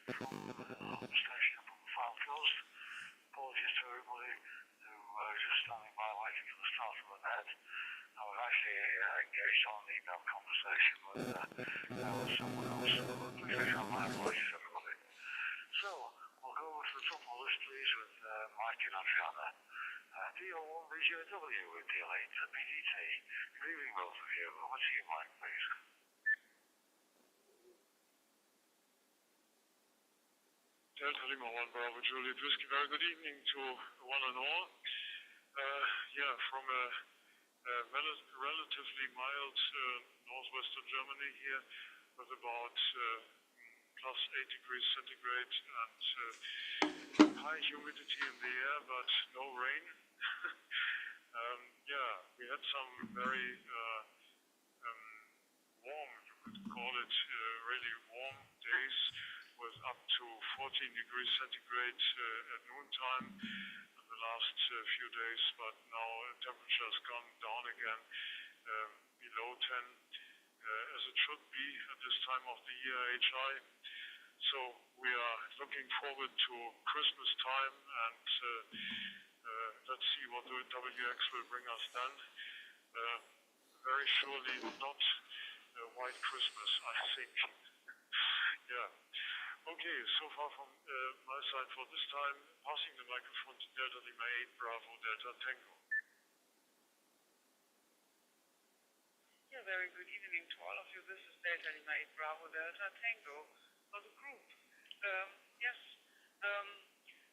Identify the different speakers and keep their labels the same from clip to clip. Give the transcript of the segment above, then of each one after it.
Speaker 1: on the station up on the South Coast. Apologies to everybody who was just standing by waiting for the start of the net. I was actually engaged on an email conversation with someone else, so please have my apologies, everybody. So, we'll go over to the top of the list, please, with Mike and Adriana. DL1 BJW with DL8 BDT. Good evening, both of you. Over to you, Mike, please.
Speaker 2: Delta Lima 1 Bravo Juliet Whiskey. Very good evening to one and all. From a relatively mild northwestern Germany here with about plus 8 degrees centigrade and high humidity in the air, but no rain. We had some very warm, you could call it really warm days with up to 14 degrees centigrade at noontime in the last few days, but now temperature has gone down again below 10, as it should be at this time of the year, HI. So we are looking forward to Christmas time, and let's see what the WX will bring us then. Very surely not a white Christmas, I think. Okay, so far from my side for this time, passing the microphone to Delta Lima 8 Bravo Delta Tango.
Speaker 3: Very good evening to all of you. This is Delta Lima 8 Bravo Delta Tango for the group.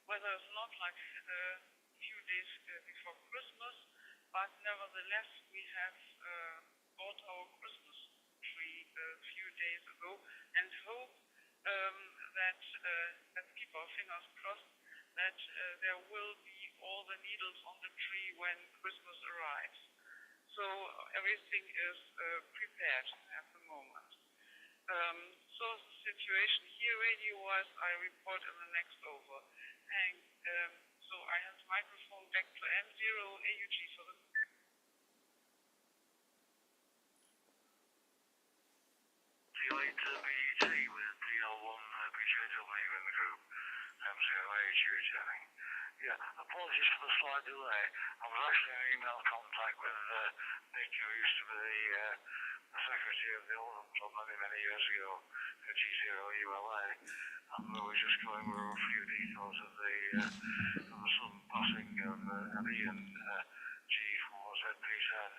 Speaker 3: Weather is not like a few days before Christmas, but nevertheless we have bought our Christmas tree a few days ago and hope that, let's keep our fingers crossed, that there will be all the needles on the tree when Christmas arrives. So everything is prepared at the moment. So the situation here radio-wise, I report in the next over. And so I have the microphone back to M0 AUG for the...
Speaker 1: DL8 BET with DL1 BJW in the group. M0 AUG returning. Apologies for the slight delay. I was actually in email contact with Nick, who used to be the secretary of the Oldham Club many years ago at G0ULA, and we were just going over a few details of the sudden passing of Ian G4ZP10,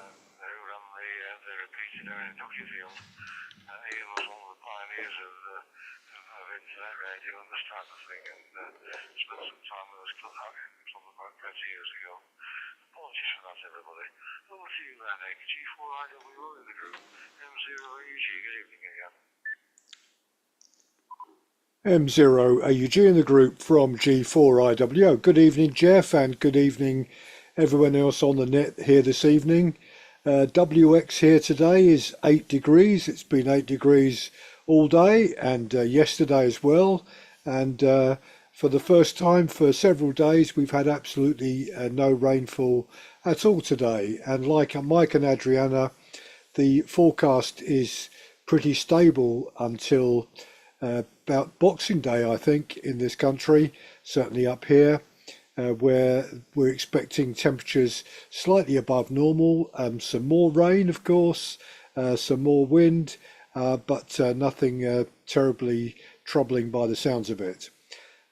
Speaker 1: who ran the repeated air in Duckyfield. Ian was one of the pioneers of internet radio and this type of thing, and spent some time with us club about 20 years ago. Apologies for that, everybody. Over to you then, Nick. G4IWO in the group. M0AUG, good evening again.
Speaker 4: M0AUG in the group from G4IWO. Good evening, Jeff, and good evening everyone else on the net here this evening. WX here today is 8 degrees. It's been 8 degrees all day and yesterday as well, and for the first time for several days we've had absolutely no rainfall at all today, and like Mike and Adriana, the forecast is pretty stable until about Boxing Day, I think, in this country, certainly up here, where we're expecting temperatures slightly above normal, some more rain of course, some more wind, but nothing terribly troubling by the sounds of it.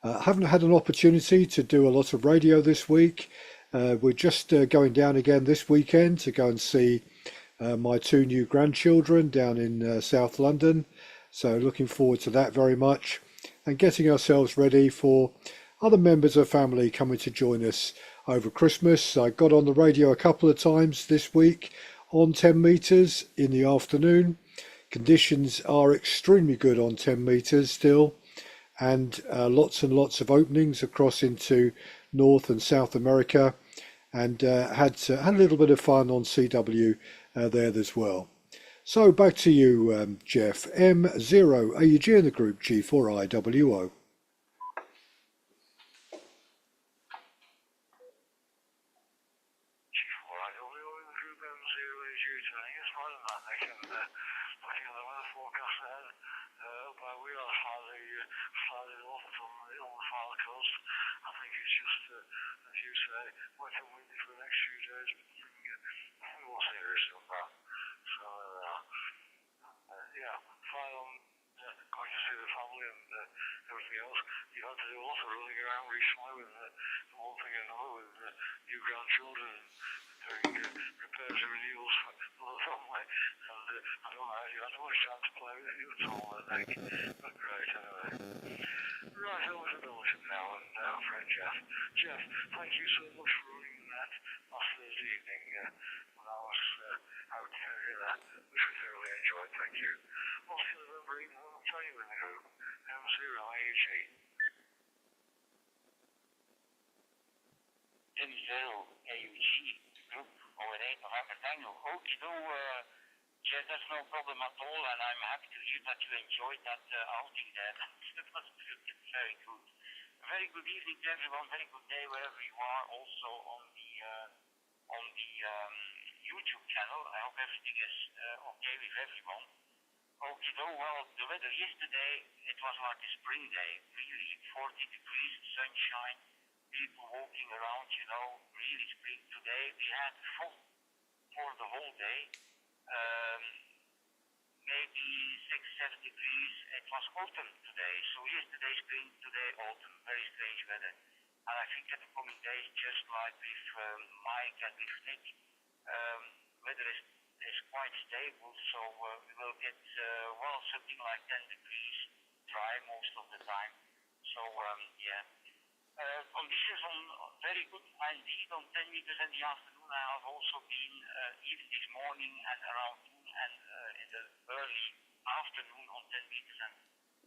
Speaker 4: Haven't had an opportunity to do a lot of radio this week. We're just going down again this weekend to go and see my 2 new grandchildren down in South London. So looking forward to that very much, and getting ourselves ready for other members of family coming to join us over Christmas. I got on the radio a couple of times this week on 10 metres in the afternoon. Conditions are extremely good on 10 metres still, and lots of openings across into North and South America, and had a little bit of fun on CW there as well. So back to you, Jeff. M0 AUG in the group, G4IWO.
Speaker 1: looking at the weather forecast ahead, up by Wheeler slightly north on the far coast. I think it's just, as you say, wet and windy for the next few days, but nothing more serious than that. So, yeah, fine on going to see the family and everything else. You've had to do a lot of running around recently with one thing and another, with new grandchildren and doing repairs and renewals for the family. And I don't know if you had much time to play with you at all, I think. But great, anyway. Right, over to Belgium now, and our friend Jeff. Jeff, thank you so much for running the net last Thursday evening when I was out here, which we thoroughly enjoyed, thank you. Also remembering I'll tell you in the group, M0AG.
Speaker 5: M0AUG group over 8 November Tango. Okay, Jeff, that's no problem at all, and I'm happy to hear that you enjoyed that outing there. That was very good. A very good evening to everyone, very good day wherever you are, also on the YouTube channel. I hope everything is okay with everyone. Okay, well, the weather yesterday, it was like a spring day, really 40 degrees, sunshine, people walking around, really spring. Today we had fog for the whole day, maybe 6-7 degrees. It was autumn today, so yesterday spring, today autumn, very strange weather. And I think that the coming days, just like with Mike and with Nick, weather is quite stable, so we will get, something like 10 degrees dry most of the time. So, yeah. Conditions on very good indeed on 10 meters in the afternoon. I have also been, even this morning and around noon and in the early afternoon on 10 meters, and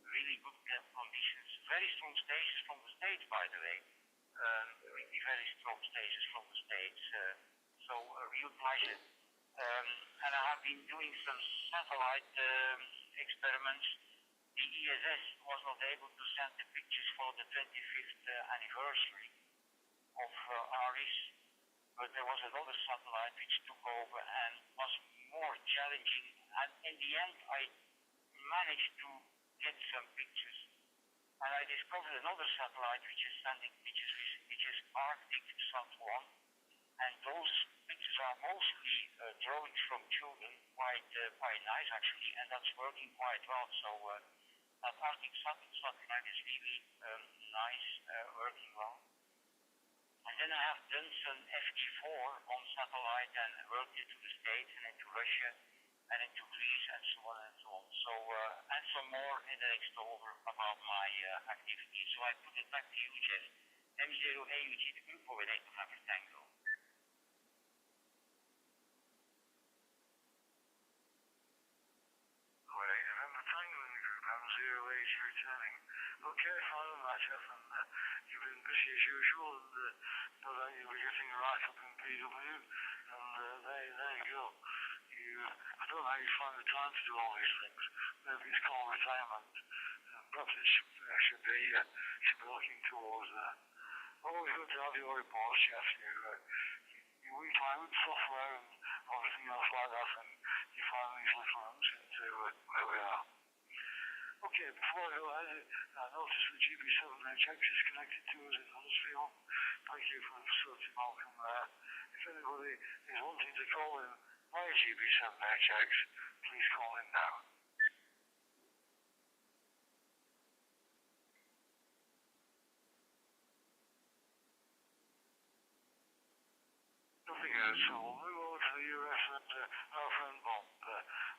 Speaker 5: really good conditions. Very strong stages from the States, by the way. Really very strong stages from the States. So a real pleasure. And I have been doing some satellite experiments. The ESS was not able to send the pictures for the 25th anniversary of ARIS, but there was another satellite which took over and was more challenging. And in the end, I managed to get some pictures. And I discovered another satellite which is sending pictures, which is Arctic Sat-1. And those pictures are mostly drawings from children, quite nice actually, and that's working quite well. So that Arctic satellite is really nice, working well. And then I have done some FT4 on satellite and worked into the States and into Russia and into Greece and so on and so on. So, and some more in the next over about my activities. So I put it back to you, Jeff. M0AUG, the group over 8 November Tango.
Speaker 1: M0AG returning. Okay, fine on that, Jeff, and you've been busy as usual, and no doubt you'll be getting right up in PW, and there you go. I don't know how you find the time to do all these things. Maybe it's called retirement. Perhaps it should be looking towards that. Always good to have your reports, Jeff. We play with software and everything else like that, and you find these little rooms into where we are. Okay, before I go ahead, I noticed the GB7HX is connected to us in Huddersfield. Thank you for the facility, Malcolm, there. If anybody is wanting to call in my GB7HX, please call in now. Nothing else, so we'll move over to the US and our friend Bob.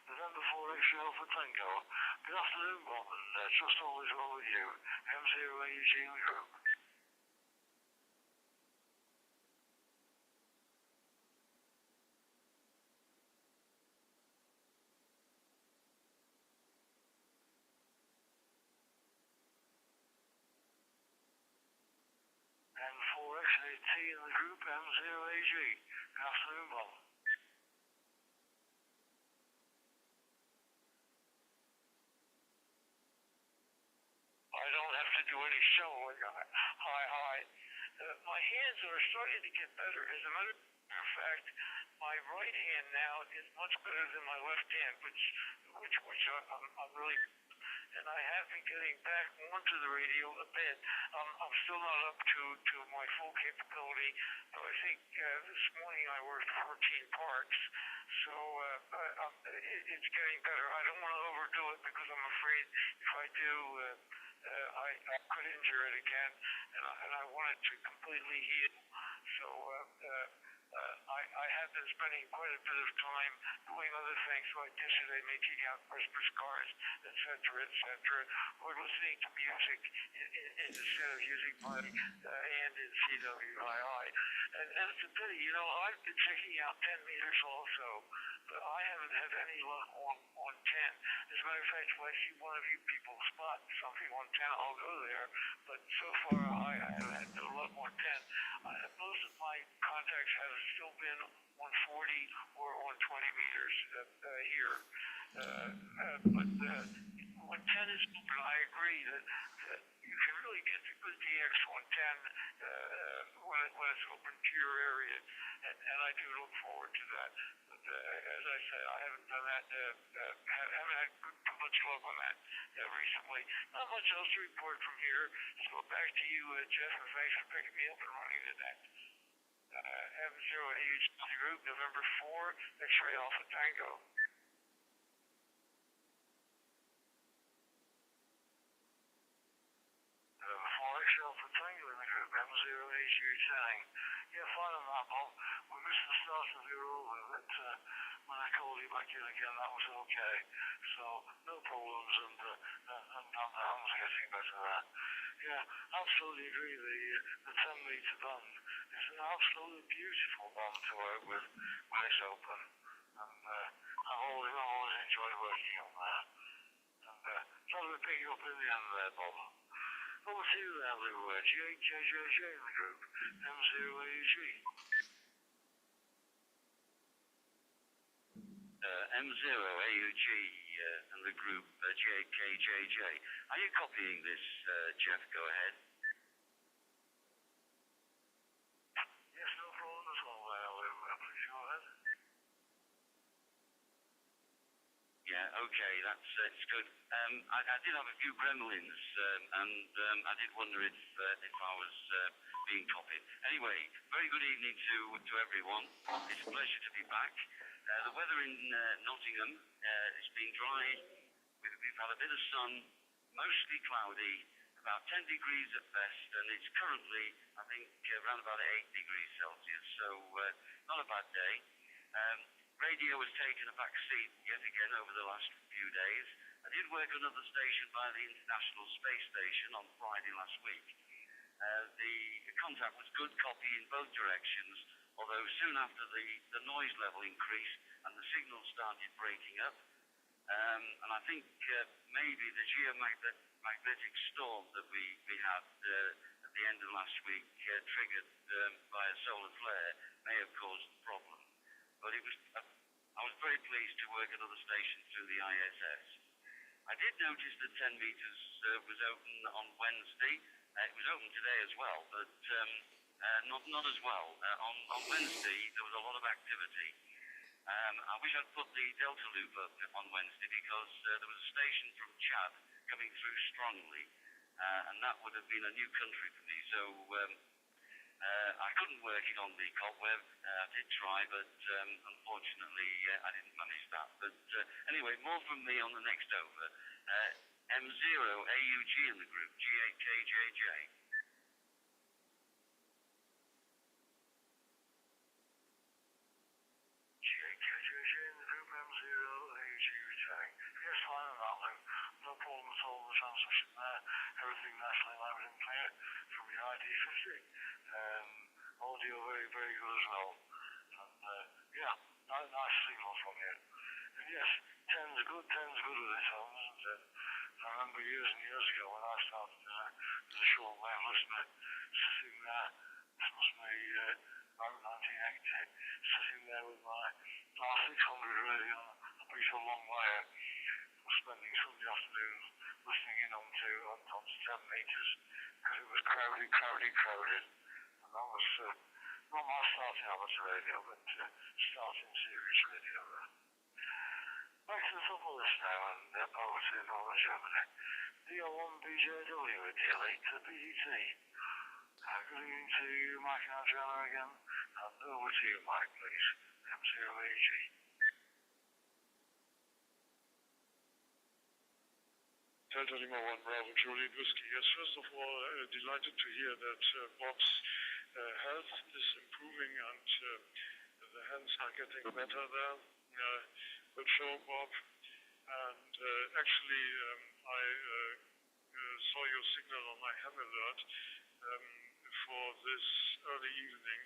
Speaker 1: November 4 X Alpha Tango. Good afternoon, Bob, and trust all is well with you. M0AUG in the group. And 4X8T in the group, M0AG. Good afternoon, Bob. I don't have to do any showing. Hi. my hands are starting to get better. As a matter of fact, my right hand now is much better than my left hand, which I'm really, and I have been getting back onto the radio a bit. I'm still not up to my full capability. I think this morning I worked 14 parts, so it's getting better. I don't want to overdo it because I'm afraid if I do, I could injure it again, and I want it to completely heal. So I have been spending quite a bit of time doing other things like yesterday, making out Christmas cards, etc., or listening to music instead of using my hand in CWII. And it's a pity, I've been checking out 10 meters also, but I haven't had any luck on 10. As a matter of fact, if I see one of you people spot something on 10, I'll go there. But so far, I haven't had no luck on 10. Most of my contacts have still been on 40 or on 20 meters here. But when 10 is open, I agree that you can really get the good DX on 10 when it's open to your area, and I do look forward to that. But as I said, I haven't done that, haven't had too much luck on that recently. Not much else to report from here. So back to you, Jeff, and thanks for picking me up and running the net. M0AH Group, November 4, X-Ray Alpha Tango. X-Ray Alpha Tango in the group, M0AH saying, yeah, fine on that, Bob. We missed the start of your over, but when I called you back in again, that was okay. So, no problems, and Ham's getting better there. Yeah, absolutely agree. The 10-meter band is an absolutely beautiful band to work with when it's open. And I've always enjoyed working on that. And trying to pick you up in the end there, Bob. Over to you there, Lou. JJJJ in the group, M0AG.
Speaker 5: M0AUG and the group JKJJ. Are you copying this, Jeff? Go ahead.
Speaker 1: Yes, no problem at all there, Lou. Please go ahead.
Speaker 5: Yeah, okay, it's good. I did have a few gremlins, and I did wonder if I was being copied. Anyway, very good evening to everyone. It's a pleasure to be back. The weather in Nottingham, it's been dry. We've had a bit of sun, mostly cloudy, about 10 degrees at best, and it's currently, I think, around about 8 degrees Celsius, so not a bad day. Radio has taken a back seat yet again over the last few days. I did work on another station by the International Space Station on Friday last week. The contact was good copy in both directions, although soon after the noise level increased and the signal started breaking up. And I think maybe the geomagnetic storm that we had at the end of last week, triggered by a solar flare, may have caused the problem. But I was very pleased to work another station through the ISS. I did notice that 10 meters was open on Wednesday. It was open today as well, but not as well. On Wednesday, there was a lot of activity. I wish I'd put the Delta loop up on Wednesday because there was a station from Chad coming through strongly, and that would have been a new country for me. So I couldn't work it on the cobweb. I did try, but unfortunately I didn't manage that. But anyway, more from me on the next over. M0AUG in the group, GAKJJ.
Speaker 1: GAKJJ in the group, M0AUG returning. Yes, fine on that one. No problem at all with the transmission there. Everything nicely loud and clear from the ID50. Audio very, very good as well. And yeah, nice signal from you. And yes, 10's good with this home, isn't it? I remember years and years ago when I started as a shortwave listener, sitting there, this must be around 1980, sitting there with my R600 radio on a piece of long wire, spending Sunday afternoons listening in onto 10 meters, because it was crowded. that was not my starting amateur radio, but starting series radio there. Back to the top of the list now, and over to Northern Germany. DL1BJW at DL8 to BDT. Good evening to you, Mike and Adriana again, and over to you, Mike, please. M0AG.
Speaker 2: Delta Lima 1 Bravo Juliet Whiskey. Yes, first of all, delighted to hear that Bob's health is improving and the hands are getting better there. Good show, Bob. And actually, I saw your signal on my ham alert for this early evening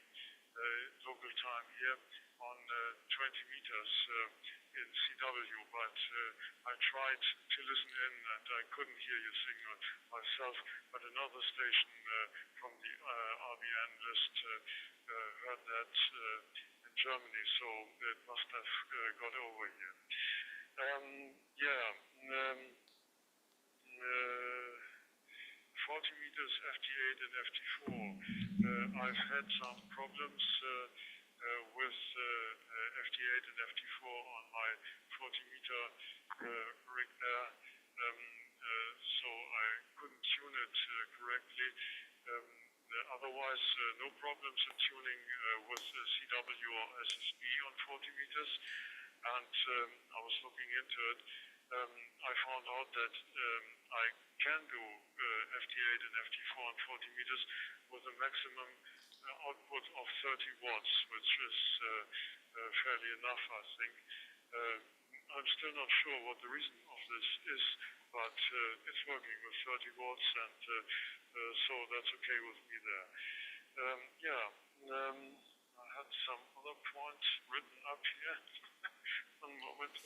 Speaker 2: local time here on 20 meters in CW, but I tried to listen in and I couldn't hear your signal myself, but another station from the RBN list heard that in Germany, so it must have got over here. 40 meters FT8 and FT4. I've had some problems with FT8 and FT4 on my 40 meter rig there, so I couldn't tune it correctly. Otherwise, no problems in tuning with CW or SSB on 40 meters, and I was looking into it. I found out that I can do FT8 and FT4 on 40 meters with a maximum output of 30 watts, which is fairly enough, I think. I'm still not sure what the reason of this is, but it's working with 30 watts, and so that's okay with me there. I had some other points written up here. One moment.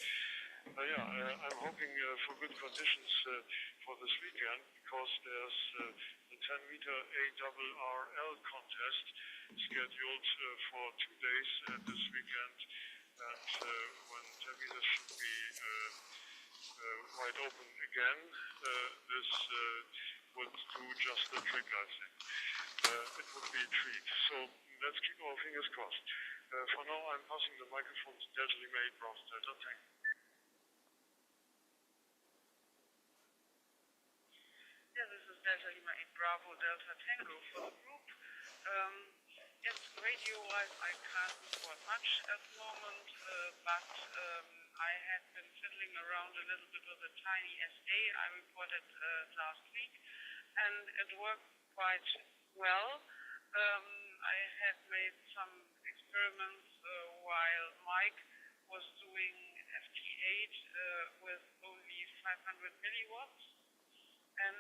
Speaker 2: I'm hoping for good conditions for this weekend, because there's the 10 meter ARRL contest scheduled for 2 days this weekend, and when 10 meters should be wide open again, this would do just the trick, I think. It would be a treat. So let's keep our fingers crossed. For now, I'm passing the microphone to Delta Lima 8 Bravo Delta. Thank you.
Speaker 3: This is Delta Lima 8 Bravo Delta Tango for the group. Yes, radio-wise, I can't report much at the moment, but I had been fiddling around a little bit with a tiny SA I reported last week, and it worked quite well. I had made some experiments while Mike was doing FT8 with only 500 milliwatts, and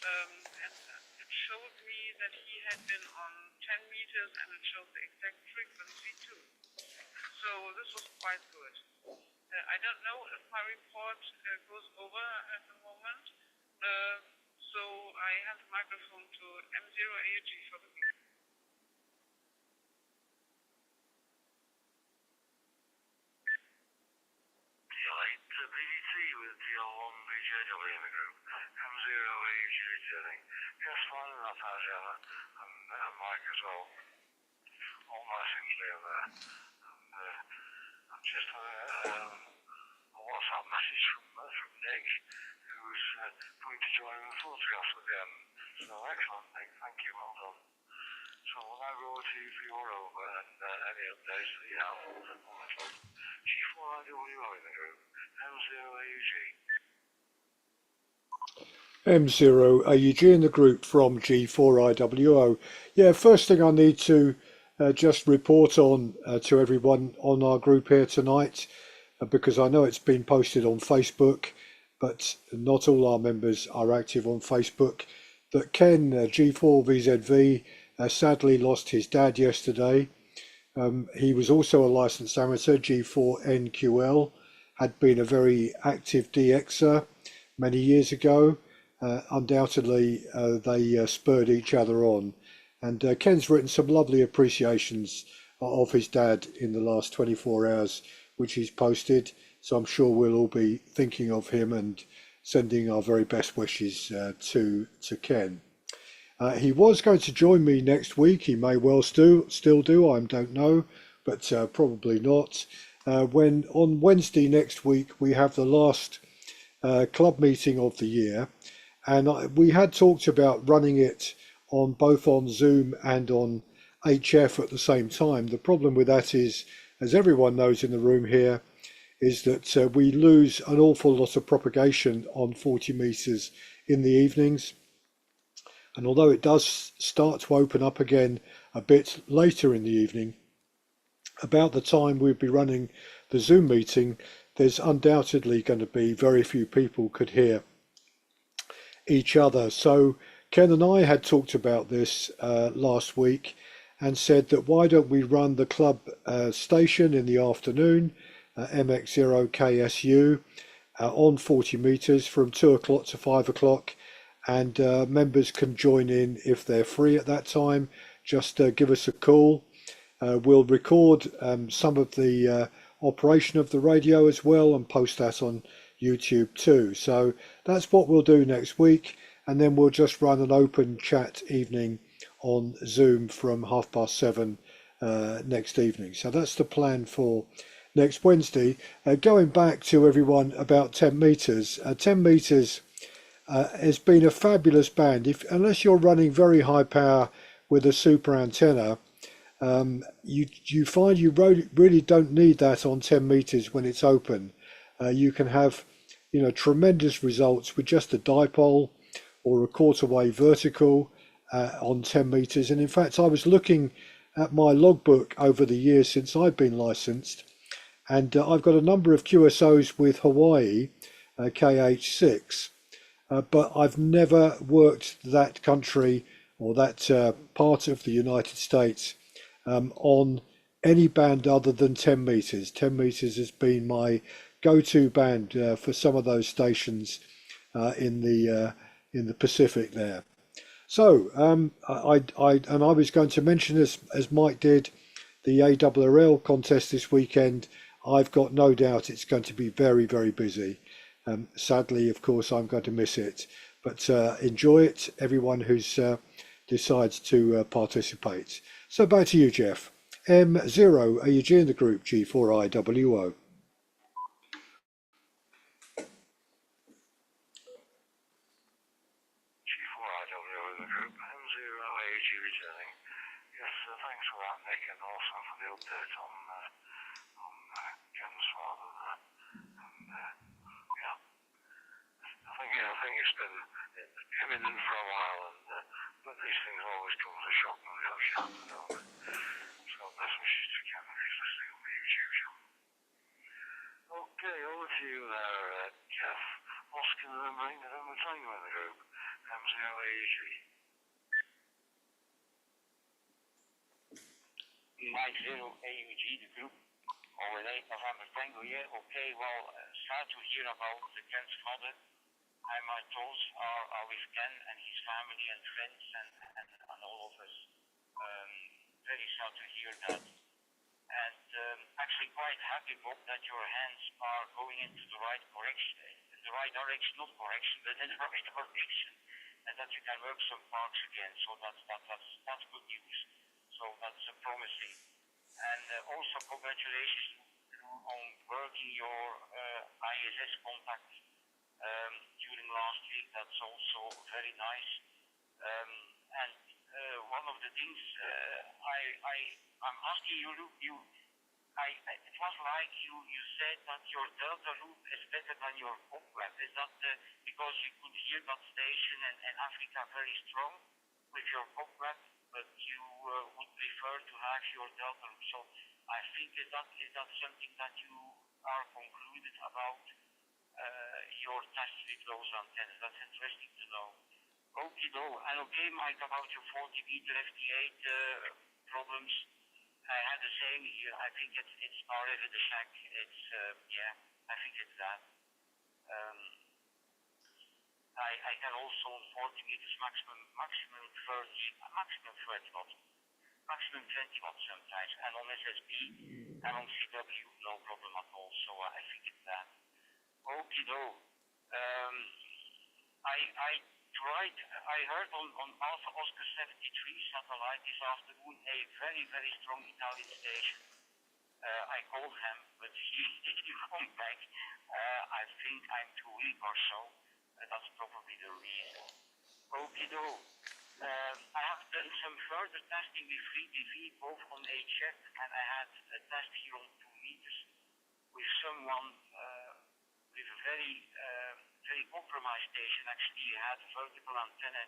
Speaker 3: and it showed me that he had been on 10 meters, and it showed the exact frequency too. So this was quite good. I don't know if my report goes over at the moment, so I hand the microphone to M0AG for the group.
Speaker 1: DL8 to BDT with DL1 BJW in the group. M0AG returning. Yes, fine enough, Adriana, and Mike as well. All nice and clear there. And I've just had a WhatsApp message from Nick, who's going to join in the photographs again. So excellent, Nick. Thank you. Well done. So we'll now go to you for your over and any updates that you have on the phone. G4IWO in the group. M0AUG.
Speaker 4: M0AUG in the group from G4IWO. Yeah, first thing I need to just report on to everyone on our group here tonight, because I know it's been posted on Facebook, but not all our members are active on Facebook, that Ken, G4VZV, sadly lost his dad yesterday. He was also a licensed amateur, G4NQL, had been a very active DXer many years ago. Undoubtedly, they spurred each other on. And Ken's written some lovely appreciations of his dad in the last 24 hours, which he's posted. So I'm sure we'll all be thinking of him and sending our very best wishes to Ken. He was going to join me next week. He may well still do. I don't know, but probably not. When on Wednesday next week we have the last club meeting of the year, and we had talked about running it on both on Zoom and on HF at the same time. The problem with that is, as everyone knows in the room here, is that we lose an awful lot of propagation on 40 meters in the evenings. And although it does start to open up again a bit later in the evening, about the time we'd be running the Zoom meeting, there's undoubtedly going to be very few people could hear each other. So Ken and I had talked about this last week and said that why don't we run the club station in the afternoon, MX0KSU, on 40 meters from 2 o'clock to 5 o'clock, and members can join in if they're free at that time. Just give us a call. We'll record some of the operation of the radio as well and post that on YouTube too. So that's what we'll do next week, and then we'll just run an open chat evening on Zoom from 7:30 next evening. So that's the plan for next Wednesday. Going back to everyone about 10 meters, 10 meters has been a fabulous band. Unless you're running very high power with a super antenna, you find you really don't need that on 10 meters when it's open. You can have tremendous results with just a dipole or a quarter wave vertical on 10 meters. And in fact, I was looking at my logbook over the years since I've been licensed, and I've got a number of QSOs with Hawaii, KH6, but I've never worked that country or that part of the United States on any band other than 10 meters. 10 meters has been my go-to band for some of those stations in the Pacific there. So I was going to mention, as Mike did, the ARRL contest this weekend. I've got no doubt it's going to be very, very busy. Sadly, of course, I'm going to miss it, but enjoy it, everyone who's decides to participate. So back to you, Jeff. M0 AUG in the group, G4IWO.
Speaker 1: G4IWO in the group, M0 AUG returning. Yes, thanks for that, Nick, and also for the update on Ken's father there. And yeah, I think it's been imminent for a while, and but these things always come as a shock when they actually happen, don't they? So best wishes to Ken if he's listening on the YouTube channel. Okay, over to you there, Jeff. Oscar November Tango in the group, M0 AUG.
Speaker 5: 90 AUG, the group, over 8 November Tango, yeah, okay, well, sad to hear about the Ken's father. My thoughts are with Ken and his family and friends and all of us. Very sad to hear that. And actually quite happy, Bob, that your hands are going into the right direction, not correction, but in the right direction, and that you can work some parks again. So that's good news. So that's promising. And also congratulations on working your ISS contact during last week. That's also very nice. And one of the things I'm asking you, it was like you said that your delta loop is better than your pop web. Is that because you could hear that station and Africa very strong with your pop web, but you would prefer to have your delta loop? So I think is that something that you are concluded about your test with those antennas? That's interesting to know. Okay, though, and okay, Mike, about your 40 meter FT8 problems. I had the same here. I think it's RF in the shack. It's I think it's that. I can also on 40 meters maximum 30 watts, maximum 20 watts sometimes, and on SSB and on CW no problem at all. So I think it's that. Okay, though. tried, I heard on Alpha Oscar 73 satellite this afternoon a very, very strong Italian station. I called him, but he didn't come back. I think I'm too weak or so. That's probably the reason. Okido. I have done some further testing with 3DV, both on HF, and I had a test here on 2 meters with someone with a very compromised station. Actually, he had a vertical antenna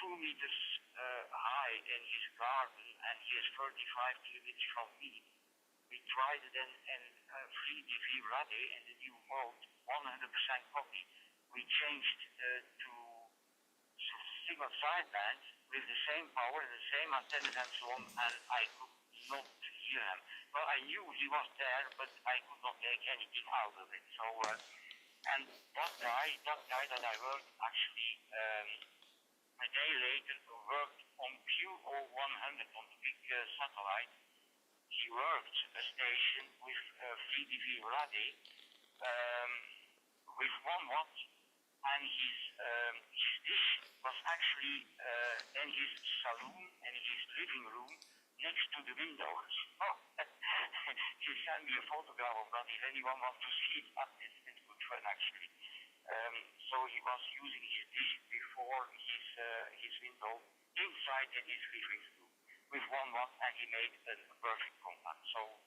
Speaker 5: 2 meters high in his garden, and he is 35 kilometers from me. We tried it in 3DV radio in the new mode, 100% copy. We changed to single sideband with the same power and the same antennas and so on, and I could not hear him. Well, I knew he was there, but I could not make anything out of it. So, and that guy that I worked actually a day later worked on QO100 on the big satellite. He worked a station with 3DV radio with 1 watt, and his dish was actually in his saloon, in his living room, next to the windows. Oh, he sent me a photograph of that. If anyone wants to see it, it's good fun actually. So he was using his dish before his window inside in his living room with 1 watt, and he made a perfect contact. So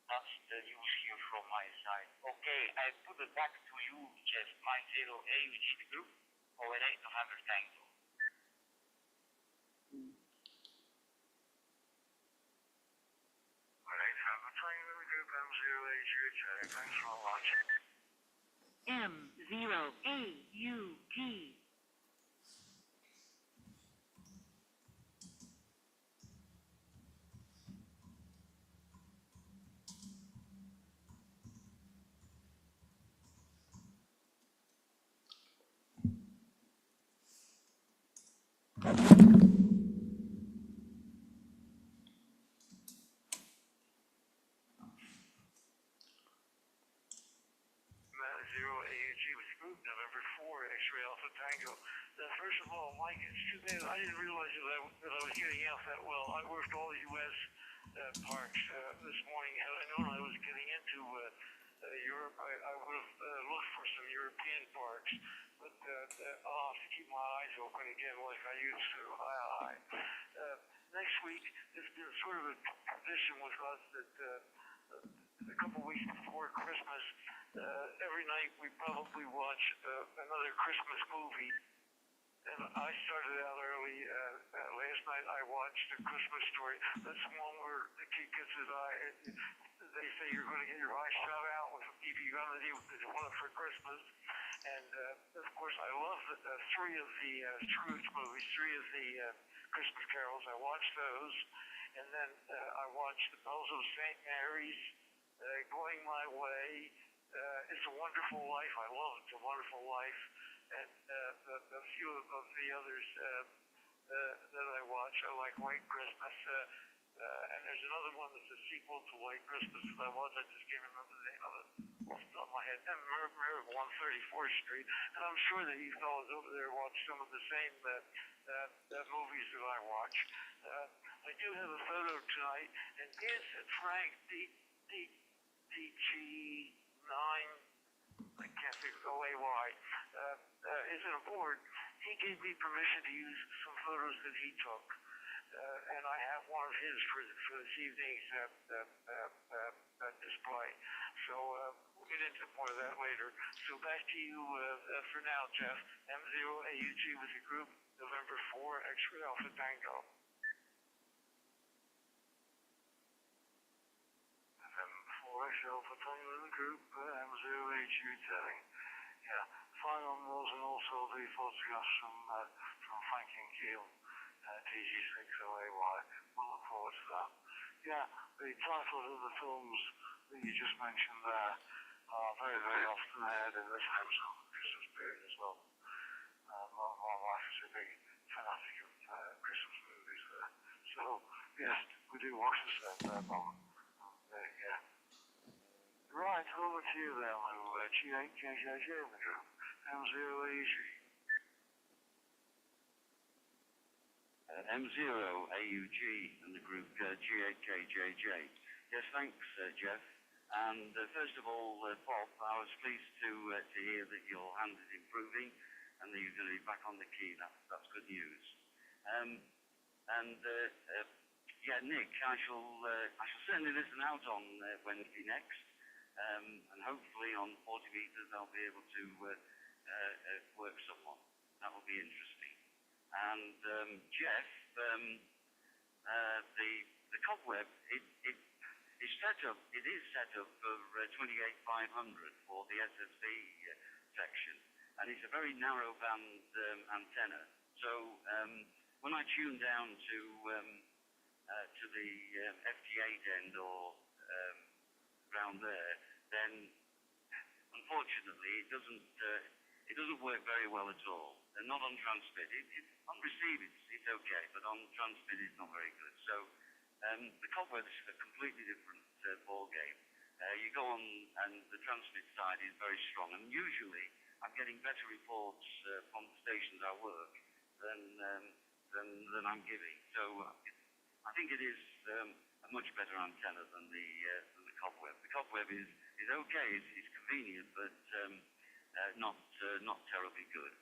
Speaker 5: that's the news here from my side. Okay, I put it back to you, Jeff. 90 AUG the group, or 8 November Tango.
Speaker 1: Alright, have a Tango the group, M0 AUG. Thanks for watching.
Speaker 6: M0 AUG.
Speaker 1: November 4, X-Ray Alpha Tango. First of all, Mike, it's too bad. I didn't realize that I was getting out that well. I worked all the U.S. Parks this morning. Had I known I was getting into Europe, I would have looked for some European parks. But I'll have to keep my eyes open again like I used to. Next week, there's been sort of a tradition with us that a couple weeks before Christmas, every night we probably watch another Christmas movie. And I started out early. Last night I watched A Christmas Story. That's one where the kid gets his eye. They say you're going to get your eye shot out with a BB gun and you want it for Christmas. And of course I love 3 of the Scrooge movies, 3 of the Christmas carols. I watched those. And then I watched The Bells of St. Mary's, Going My Way, It's a Wonderful Life. I love It's a Wonderful Life. And a few of the others that I watch. I like White Christmas. And there's another one that's a sequel to White Christmas that I watch. I just can't remember the name of it off the top of my head. And Miracle on 34th Street. And I'm sure that you fellas over there watch some of the same movies that I watch. I do have a photo tonight, and it's Frank DG9, I can't think of OAY, isn't aboard. He gave me permission to use some photos that he took, and I have one of his for this evening's display. So we'll get into more of that later. So back to you for now, Jeff. M0AUG with the group, November 4, X-Ray Alpha Tango. Alpha Tango in the group, M0AUG telling. Yeah, final those and also the photographs from Franklin Keel, TG60AY. We'll look forward to that. Yeah, the titles of the films that you just mentioned there are very, very often aired in this house over the Christmas period as well. My wife is a big fanatic of Christmas movies there. So, yes, we do watch the same there, Bob. Yeah. Right, over to you there, Lou. G8JJJ in the group. M0AUG.
Speaker 5: M0 AUG and the group G8KJJ. Yes, thanks, Jeff. And first of all, Bob, I was pleased to hear that your hand is improving and that you're going to be back on the key. That's good news. Yeah, Nick, I shall certainly listen out on Wednesday next, and hopefully on 40 meters I'll be able to work someone. That will be interesting. And Jeff, the cobweb, it is set up for 28,500 for the SSV section, and it's a very narrow band antenna. So when I tune down to the FT8 end or around there, then unfortunately it doesn't work very well at all. And not on transmit. On receive it's okay, but on transmit it's not very good. So the cobweb is a completely different ball game. You go on, and the transmit side is very strong, and usually I'm getting better reports from the stations I work than I'm giving. So I think it is a much better antenna than the cobweb. The cobweb is okay, it's convenient, but not terribly good.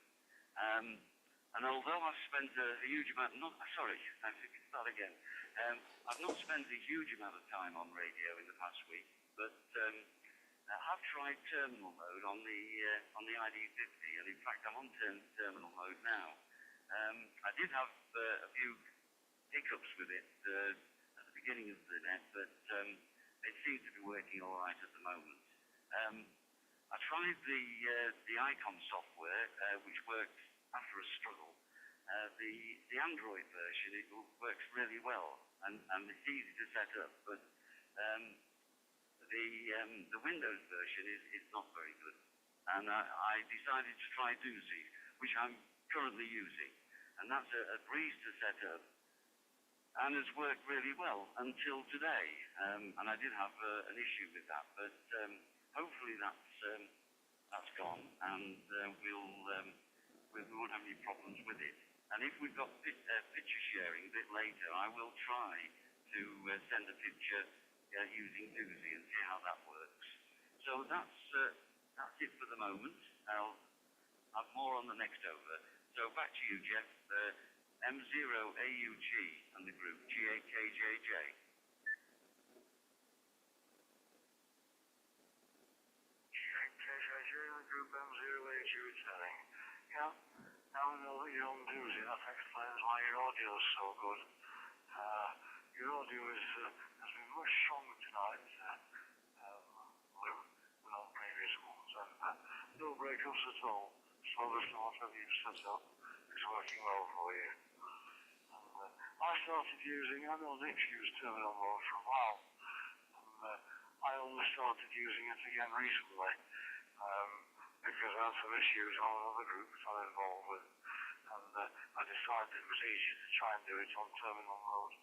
Speaker 5: And although I've spent a huge amount, I've not spent a huge amount of time on radio in the past week, but I've tried terminal mode on the ID50, and in fact I'm on terminal mode now. I did have a few hiccups with it at the beginning of the net, but it seems to be working all right at the moment. I tried the Icon software, which works after a struggle. The Android version, it works really well, and it's easy to set up, but the Windows version is not very good. And I decided to try Doozy, which I'm currently using, and that's a breeze to set up, and has worked really well until today. And I did have an issue with that, but hopefully that's gone, and we won't have any problems with it. And if we've got picture sharing a bit later, I will try to send a picture using Doozy and see how that works. So that's it for the moment. I'll have more on the next over. So back to you, Jeff. M0 AUG and the group G8KJJ.
Speaker 1: G8KJJ and the group M0AG returning. Yeah, now we know that you're on Doozy. That explains why your audio is so good. Your audio has been much stronger tonight than on previous ones. And no breakups at all. So obviously whatever you've set up is working well for you. And I started using, I know Nick's used terminal mode for a while. And I only started using it again recently. Because I had some issues on another group that I'm involved with, and I decided it was easier to try and do it on terminal mode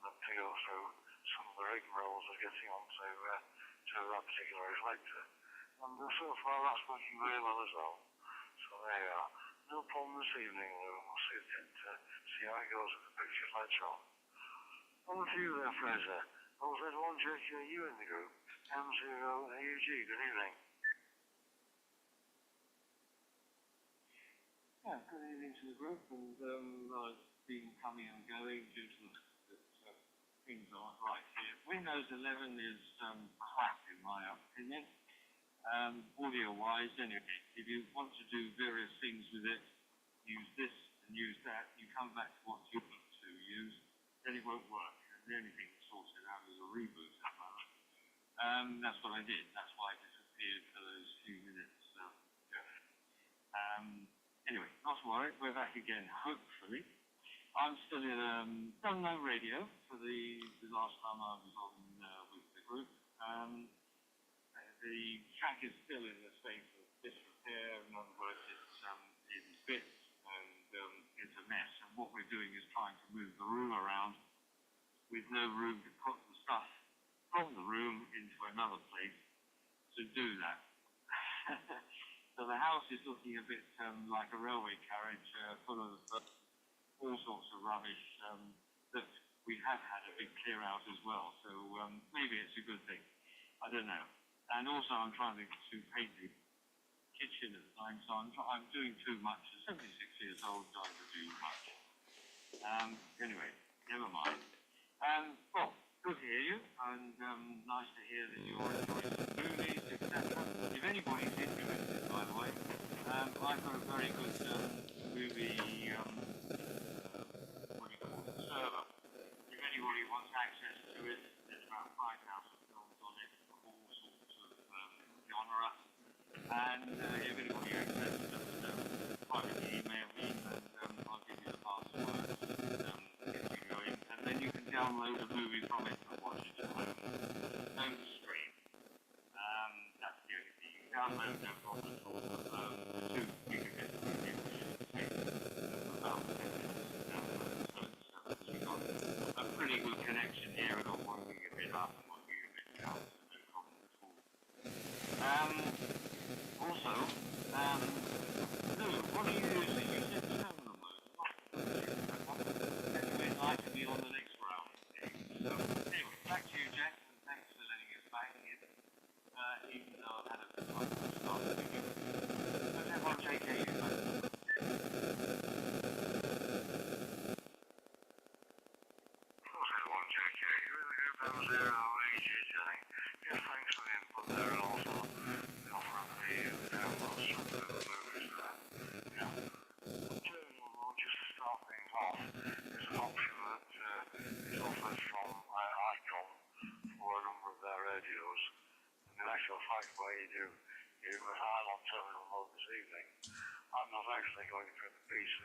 Speaker 1: than to go through some of the rigmaroles of getting onto to that particular reflector. And so far that's working very well as well. So there you are. No problem this evening, Lou. We'll see how it goes with the pictures later on. Over to you there, Fraser. OZ1JKU in the group. M0AUG. Good evening.
Speaker 7: Yeah, good evening to the group, and I've been coming and going due to that things aren't right here. Windows 11 is crap in my opinion, audio-wise anyway. If you want to do various things with it, use this and use that, you come back to what you want to use, then it won't work, and the only thing sorted out is a reboot at the moment. That's what I did, that's why it disappeared for those few minutes. Anyway, not to worry, we're back again, hopefully. I'm still in no radio for the last time I was on with the group. The track is still in a state of disrepair, in other words, it's in bits, and it's a mess. And what we're doing is trying to move the room around with no room to put the stuff from the room into another place to do that. So the house is looking a bit like a railway carriage full of all sorts of rubbish that we have had a big clear out as well. So maybe it's a good thing. I don't know. And also I'm trying to paint the kitchen at the time, so I'm doing too much. At 76 years old, trying to do much. Anyway, never mind. Well, good to hear you, and nice to hear that you're enjoying some movies, etc. If anybody's interested, by the way, I've got a very good movie, what do you call it, server. If anybody wants access to it, there's about 5,000 films on it, of all sorts of genre. And if anybody access, just privately email me, and I'll give you the password, get you going. And then you can download a movie from it and watch it at home. Don't stream. That's the only thing. You can download, no problem at all. The 2 gigabit movie takes about 10 minutes to download. So you've got a pretty good connection here. I've got 1 gigabit up and 1 gigabit down, so no problem at all. Also, Lou, what are you using? You said terminal mode. Anyway, I'd like to be on the next round. So, anyway, back to you, Jack, and thanks for letting us back in. Even though I had a fun start to begin with. How's everyone take care of you, mate?
Speaker 1: Everyone, JK, you really do have 0 ages, yeah, thanks for the input there, and also the offer of the downloads from the movies there. Yeah. Terminal mode, just to start things off, is an option that is offered from ICOM for a number of their radios. And in actual fact, what you do, I'm on terminal mode this evening. I'm not actually going through the PC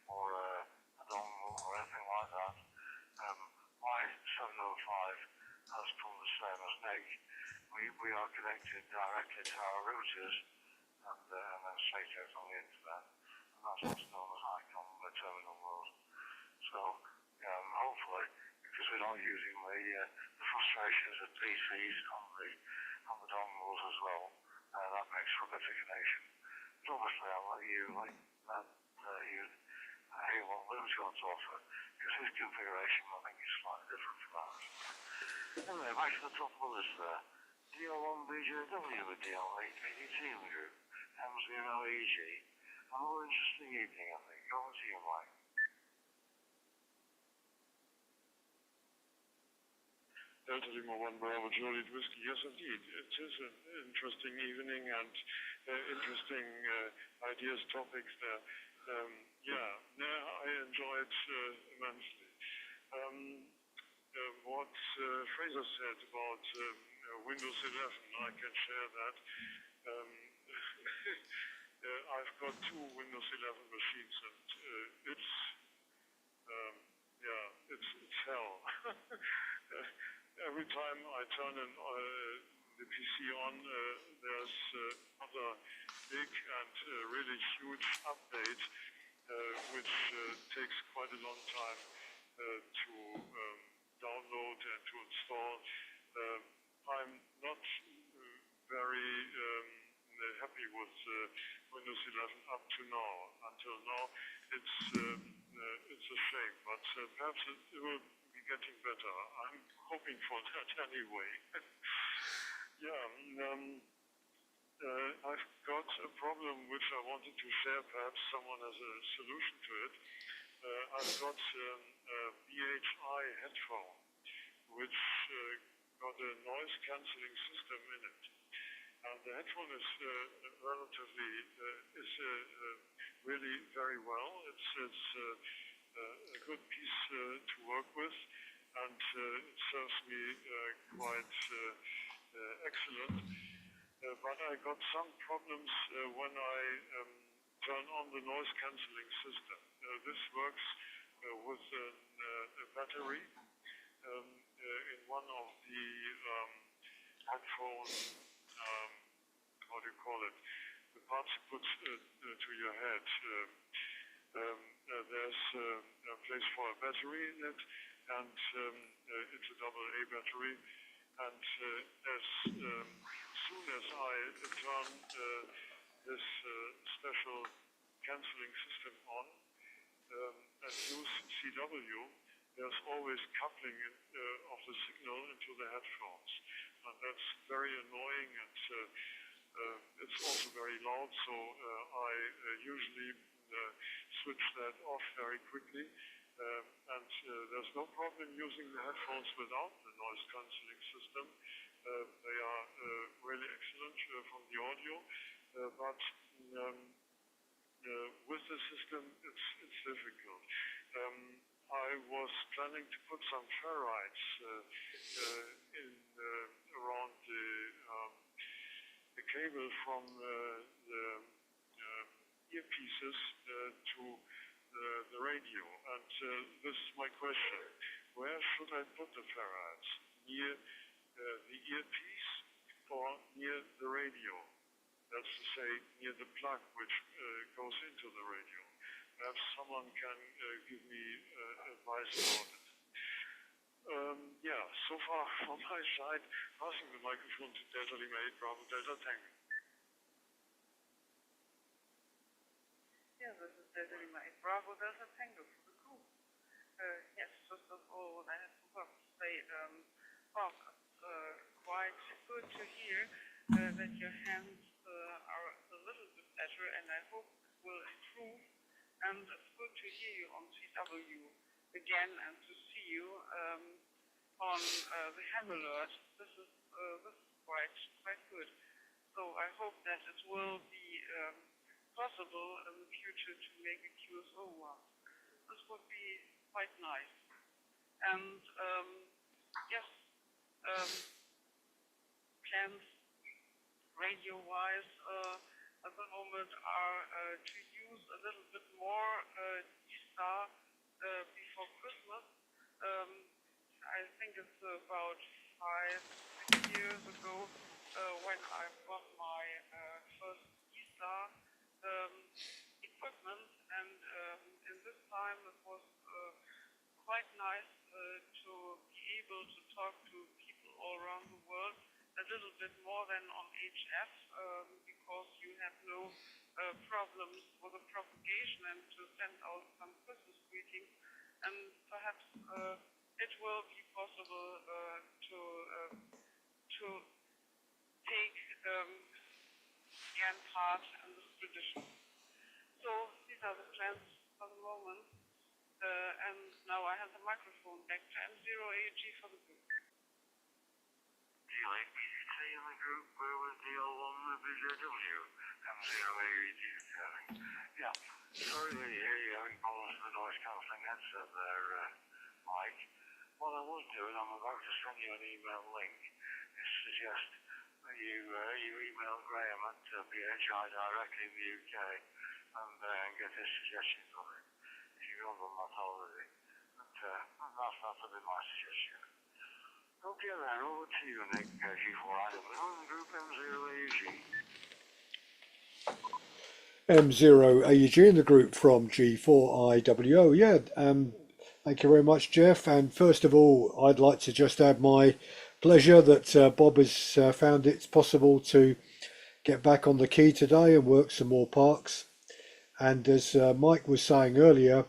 Speaker 1: or a dongle or anything like that. My 705 has come the same as Nick. We are connected directly to our routers and then straight out on the internet. And that's what's known as ICOM terminal mode. So hopefully, because we're not using the frustrations of PCs on the dongles as well, that makes for a better connection. But obviously I'll let you hear what Lou's got to offer, because his configuration I think is slightly different from ours. Anyway, back to the top of the list there. DL1BJW with DL8 ADT in the group, M0EG. Another interesting evening, I think. Over to you, Mike.
Speaker 2: Delta Lima 1 Bravo Charlie Whiskey. Yes, indeed. It is an interesting evening and interesting ideas, topics there. I enjoyed immensely. What Fraser said about Windows 11, I can share that. I've got 2 Windows 11 machines, and it's hell. Every time I turn the PC on, there's another big and really huge update, which takes quite a long time to download and to install. I'm not very happy with Windows 11 up to now. Until now, it's a shame, but perhaps it will be getting better. I'm hoping for that anyway. I've got a problem which I wanted to share. Perhaps someone has a solution to it. I've got a BHI headphone, which got a noise cancelling system in it. And the headphone is really very well. It's a good piece to work with, and it serves me quite excellent. But I got some problems when I turn on the noise cancelling system. This works with a battery in one of the headphone, how do you call it, the parts you put to your head. There's a place for a battery in it, and it's a AA battery. And as soon as I turn this special cancelling system on, and use CW, there's always coupling of the signal into the headphones. And that's very annoying, and it's also very loud, so I usually switch that off very quickly. And there's no problem using the headphones without the noise cancelling system. They are really excellent from the audio, but with the system it's difficult. I was planning to put some ferrites in around the cable from the earpieces to the radio, and this is my question: where should I put the ferrites? Near the earpiece or near the radio? That's to say, near the plug which goes into the radio. Perhaps someone can give me advice about it. Yeah, so far from my side, passing the microphone to Delta Lima 8 Bravo Delta Tango.
Speaker 3: Yeah, this is Delta Lima 8 Bravo Delta Tango for the group. Yes, first of all, I have to say, Bob, quite good to hear that your hands are a little bit better, and I hope it will improve. And it's good to hear you on CW again and to see you on the ham alert. This is quite good. So I hope that it will be possible in the future to make a QSO one. This would be quite nice. And yes, plans radio-wise at the moment are to use a little bit more D-Star before Christmas. I think it's about 5-6 years ago when I bought my first D-Star equipment, and in this time it was quite nice to be able to talk to people all around the world a little bit more than on HF, because you have no problems with the propagation, and to send out some Christmas greetings. And perhaps it will be possible to take again part in this tradition. So these are the plans for the moment. And now I have the microphone back to M0AG for the group.
Speaker 1: DLAPCT in the group with DL1 BJW, M0AG returning. Yeah, sorry to hear you having problems with the noise cancelling headset there, Mike. What I was doing, I'm about to send you an email link, is suggest that you email Graham at BHI directly in the UK and get his suggestions on it, if you haven't done that already. But that's a bit my suggestion. Okay then, over to you, Nick, G4IW, Group M0AG.
Speaker 4: M0AG in the group from G4IWO. Yeah, thank you very much, Jeff. And first of all, I'd like to just add my pleasure that Bob has found it possible to get back on the key today and work some more parks. And as Mike was saying earlier,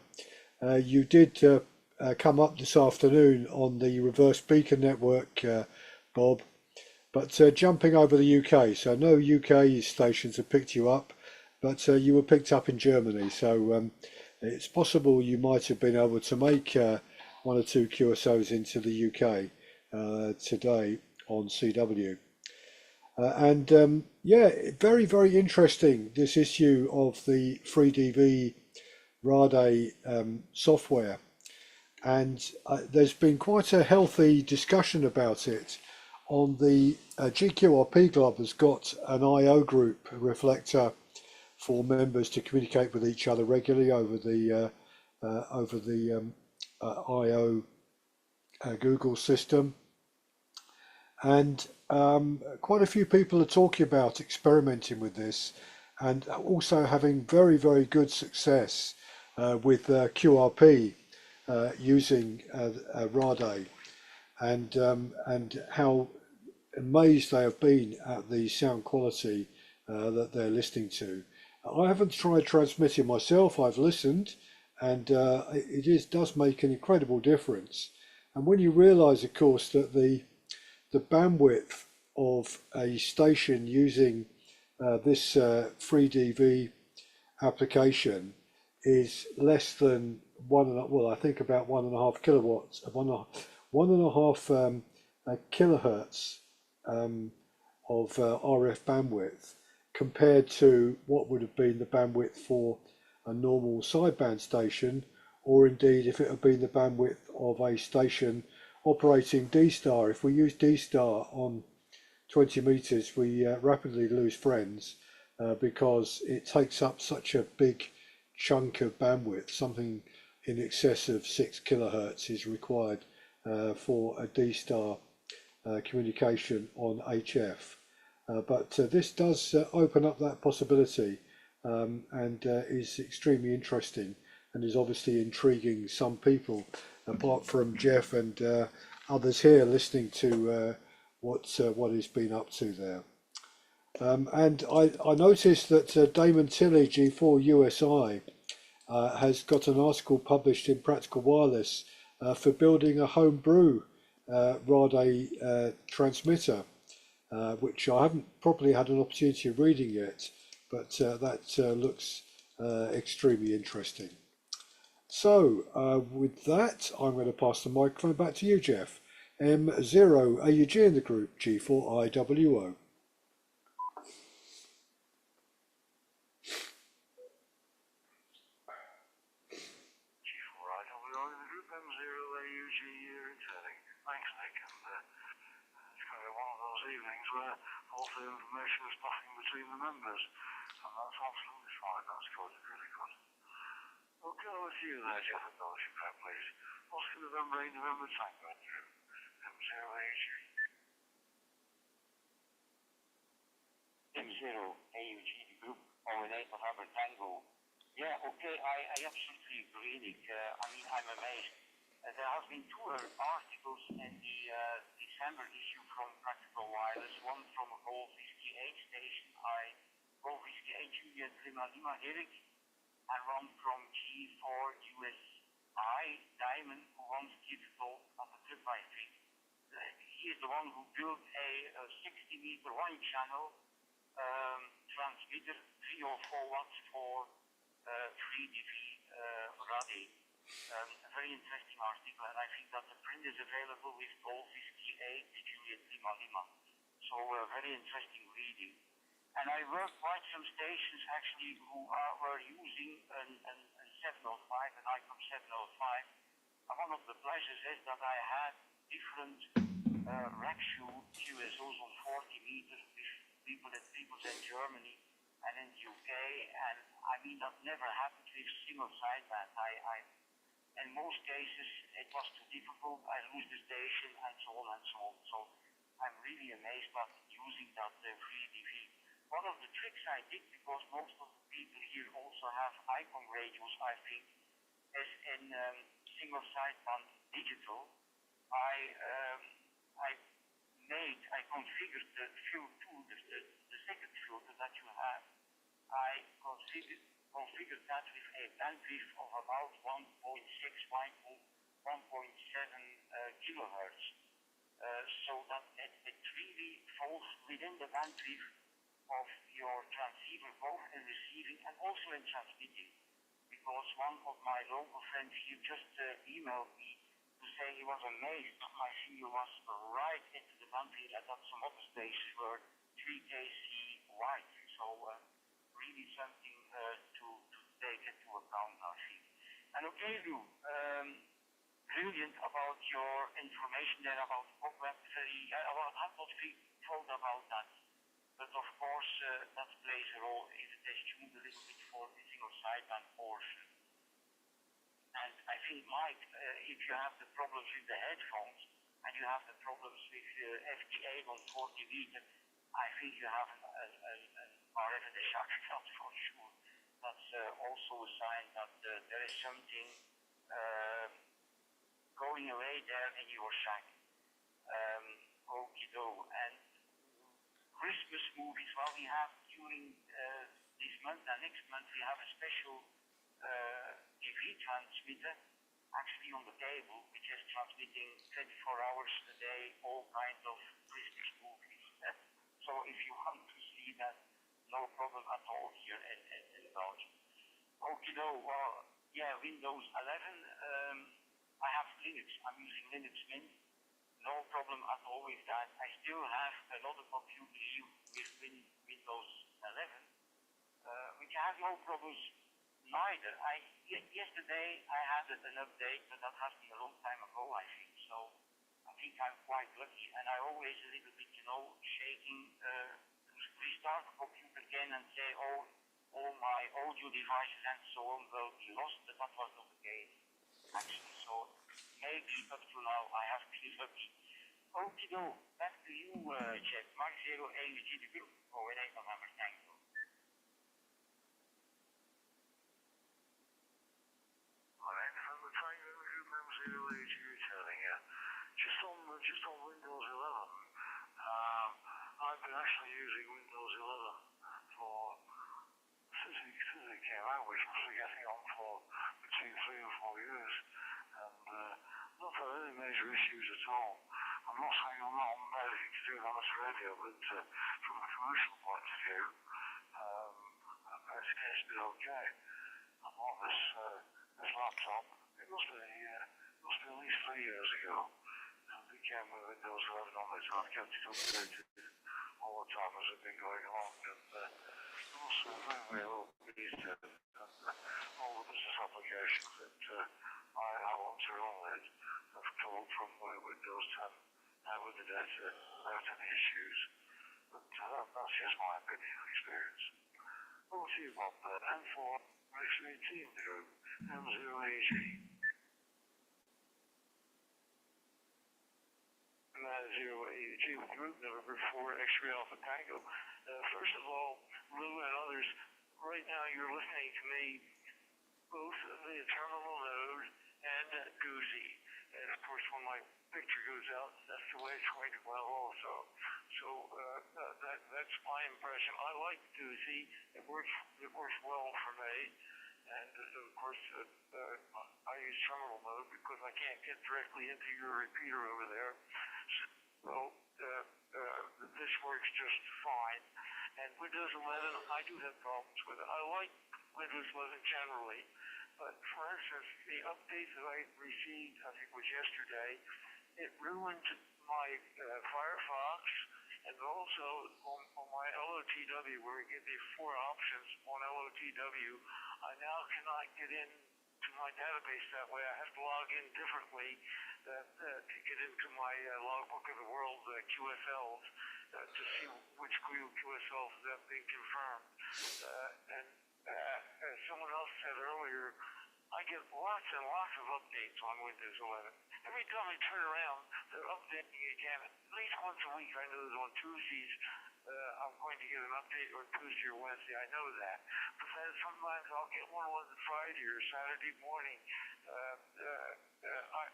Speaker 4: you did come up this afternoon on the reverse beacon network, Bob, but jumping over the UK. So no UK stations have picked you up, but you were picked up in Germany. So it's possible you might have been able to make one or two QSOs into the UK today on CW. Yeah, very, very interesting, this issue of the FreeDV RADE software. And there's been quite a healthy discussion about it. On the GQRP Club has got an IO group, a reflector, for members to communicate with each other regularly over the IO Google system. And quite a few people are talking about experimenting with this, and also having very, very good success with QRP using RADE, and how amazed they have been at the sound quality that they're listening to. I haven't tried transmitting myself. I've listened, and does make an incredible difference. And when you realise, of course, that the bandwidth of a station using this 3DV application is less than I think about 1.5 kilowatts, 1.5 kilohertz of RF bandwidth, compared to what would have been the bandwidth for a normal sideband station, or indeed if it had been the bandwidth of a station operating D-Star. If we use D-Star on 20 meters, we rapidly lose friends because it takes up such a big chunk of bandwidth. Something in excess of 6 kilohertz is required for a D-Star communication on HF. But this does open up that possibility and is extremely interesting, and is obviously intriguing some people, apart from Jeff and others here listening to what he's been up to there. And I noticed that Damon Tilley, G4 USI, has got an article published in Practical Wireless for building a homebrew RAD-A transmitter, which I haven't probably had an opportunity of reading yet, but that looks extremely interesting. So with that, I'm going to pass the microphone back to you, Jeff. M0 AUG in the group, G4IWO.
Speaker 1: Where all the information is passing between the members, and that's absolutely fine. That's good, really good. Okay, over to you there, Jeff, and those you can, please. Oscar November 8 November Tango Andrew, M0AUG.
Speaker 5: M0 AUG, the group, or 8 November Tango. Yeah, okay, I absolutely agree, Nick. I mean, I'm amazed. There have been two articles in the December issue from Practical Wireless, one from a Golf Whiskey 8 station, Golf Whiskey 8 Juliet Lima Lima Eric, and one from G4 USI Diamond, who wants digital on the trip, I think. He is the one who built a 60-meter one-channel transmitter, 3 or 4 watts for 3DV RAD-A. A very interesting article, and I think that the print is available with Golf Whiskey 8 Juliet Lima Lima. So very interesting reading. And I worked quite some stations actually who were using an 705, an ICOM 705. And one of the pleasures is that I had different RACSU QSOs on 40 meters with people in Germany and in the UK. And I mean, that never happened with single sideband. In most cases, it was too difficult. I lose the station, and so on and so on. So I'm really amazed at using that 3DV. One of the tricks I did, because most of the people here also have ICOM radios, I think, is in single sideband digital. I configured the filter, the second filter that you have. I configured that with a bandwidth of about 1.6, 1.7 kilohertz, so that it really falls within the bandwidth of your transceiver, both in receiving and also in transmitting. Because one of my local friends here just emailed me to say he was amazed that my signal was right into the bandwidth and that some other stations were 3kc wide. So really something to take into account, I think. And okay, Lou, brilliant about your information there about POPWeb. I have not thought about that. But of course, that plays a role if it is tuned a little bit for the single sideband portion. And I think, Mike, if you have the problems with the headphones and you have the problems with FTA on 40 meters, I think you have an RF in the shock, that's for sure. That's also a sign that there is something going away there in your shack. Okie doke. And Christmas movies, well, we have during this month and next month, we have a special HTV transmitter actually on the table, which is transmitting 24 hours a day, all kinds of Christmas movies. So if you want to see that, no problem at all here in Belgium. Okay, well, yeah, Windows 11, I have Linux. I'm using Linux Mint. No problem at all with that. I still have another computer here with Windows 11, which has no problems neither. Yesterday I had an update, but that has been a long time ago, I think. So I think I'm quite lucky, and I always a little bit, shaking to restart the computer again and say, all my audio devices and so on will be lost, but that was not the case, actually. So maybe up to now I have been lucky. Okay, back to you, Jeff. Mark 0 AUG, the group. Oh, it ain't November, thank you.
Speaker 1: Alright, from the time of the group M0 AUG returning here. Just on Windows 11. I've been actually using Windows 11 for since it came out, which must be getting on for between 3 and 4 years, and not had any major issues at all. I'm not saying I'm not on anything to do with amateur radio, but from a commercial point of view, it's been okay. I'm on this laptop. It must be at least 3 years ago. And it came with Windows 11 on it, so I've kept it updated all the time as I've been going along, and also very well pleased with all the business applications that I want to run with have come up from Windows 10 with the data without any issues. But that's just my opinion and experience. Over to you, Bob. M4 X18 group, M0AG. M0AG with group number 4 X-ray Alpha Tango. First of all, Lou and others, right now you're listening to me both via terminal node and Goosey. And of course, when my picture goes out, that's the way it's going to go also. So that's my impression. I like Goosey. It works well for me. And of course, I use terminal mode because I can't get directly into your repeater over there. So this works just fine. And Windows 11, I do have problems with it. I like Windows 11 generally. But for instance, the update that I received, I think it was yesterday, it ruined my Firefox, and also on my LOTW, where it gives me 4 options on LOTW, I now cannot get in to my database that way. I have to log in differently to get into my logbook of the world QSLs to see which QSLs have been confirmed. And as someone else said earlier, I get lots and lots of updates on Windows 11. Every time I turn around, they're updating again. At least once a week. I know that on Tuesdays, I'm going to get an update on Tuesday or Wednesday. I know that. But then sometimes I'll get one on Friday or Saturday morning.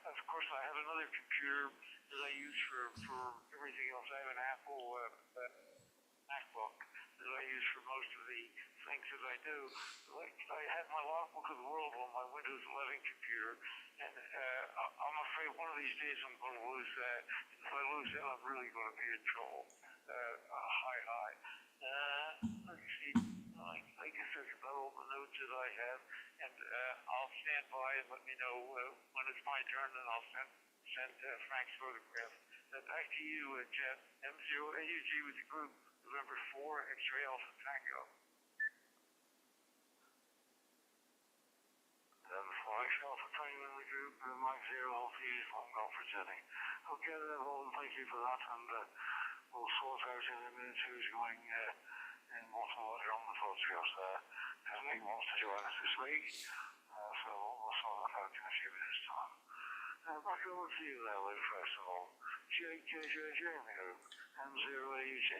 Speaker 1: Of course, I have another computer that I use for everything else. I have an Apple MacBook that I use for most of the things that I do. Like, I have my logbook of the world on my Windows 11 computer, and I'm afraid one of these days I'm going to lose that. If I lose that, I'm really going to be in trouble. Hi. Let's see. I guess that's about all the notes that I have, and I'll stand by and let me know when it's my turn, and I'll send Frank's photograph. Back to you, Jeff. M0AUG with the group, November 4, X-ray Alpha Tango. X-ray Alpha Tango in the group, Mike 0 Alpha Uniform Golf presenting. Okay, then, well, thank you for that, and we'll sort out in a minute who's going in what order on the photographs there. Because Nick wants to join us this week, so we'll sort that out in a few minutes' time. Back over to you there, Lou, first of all. JKJJ in the group, M0AUG.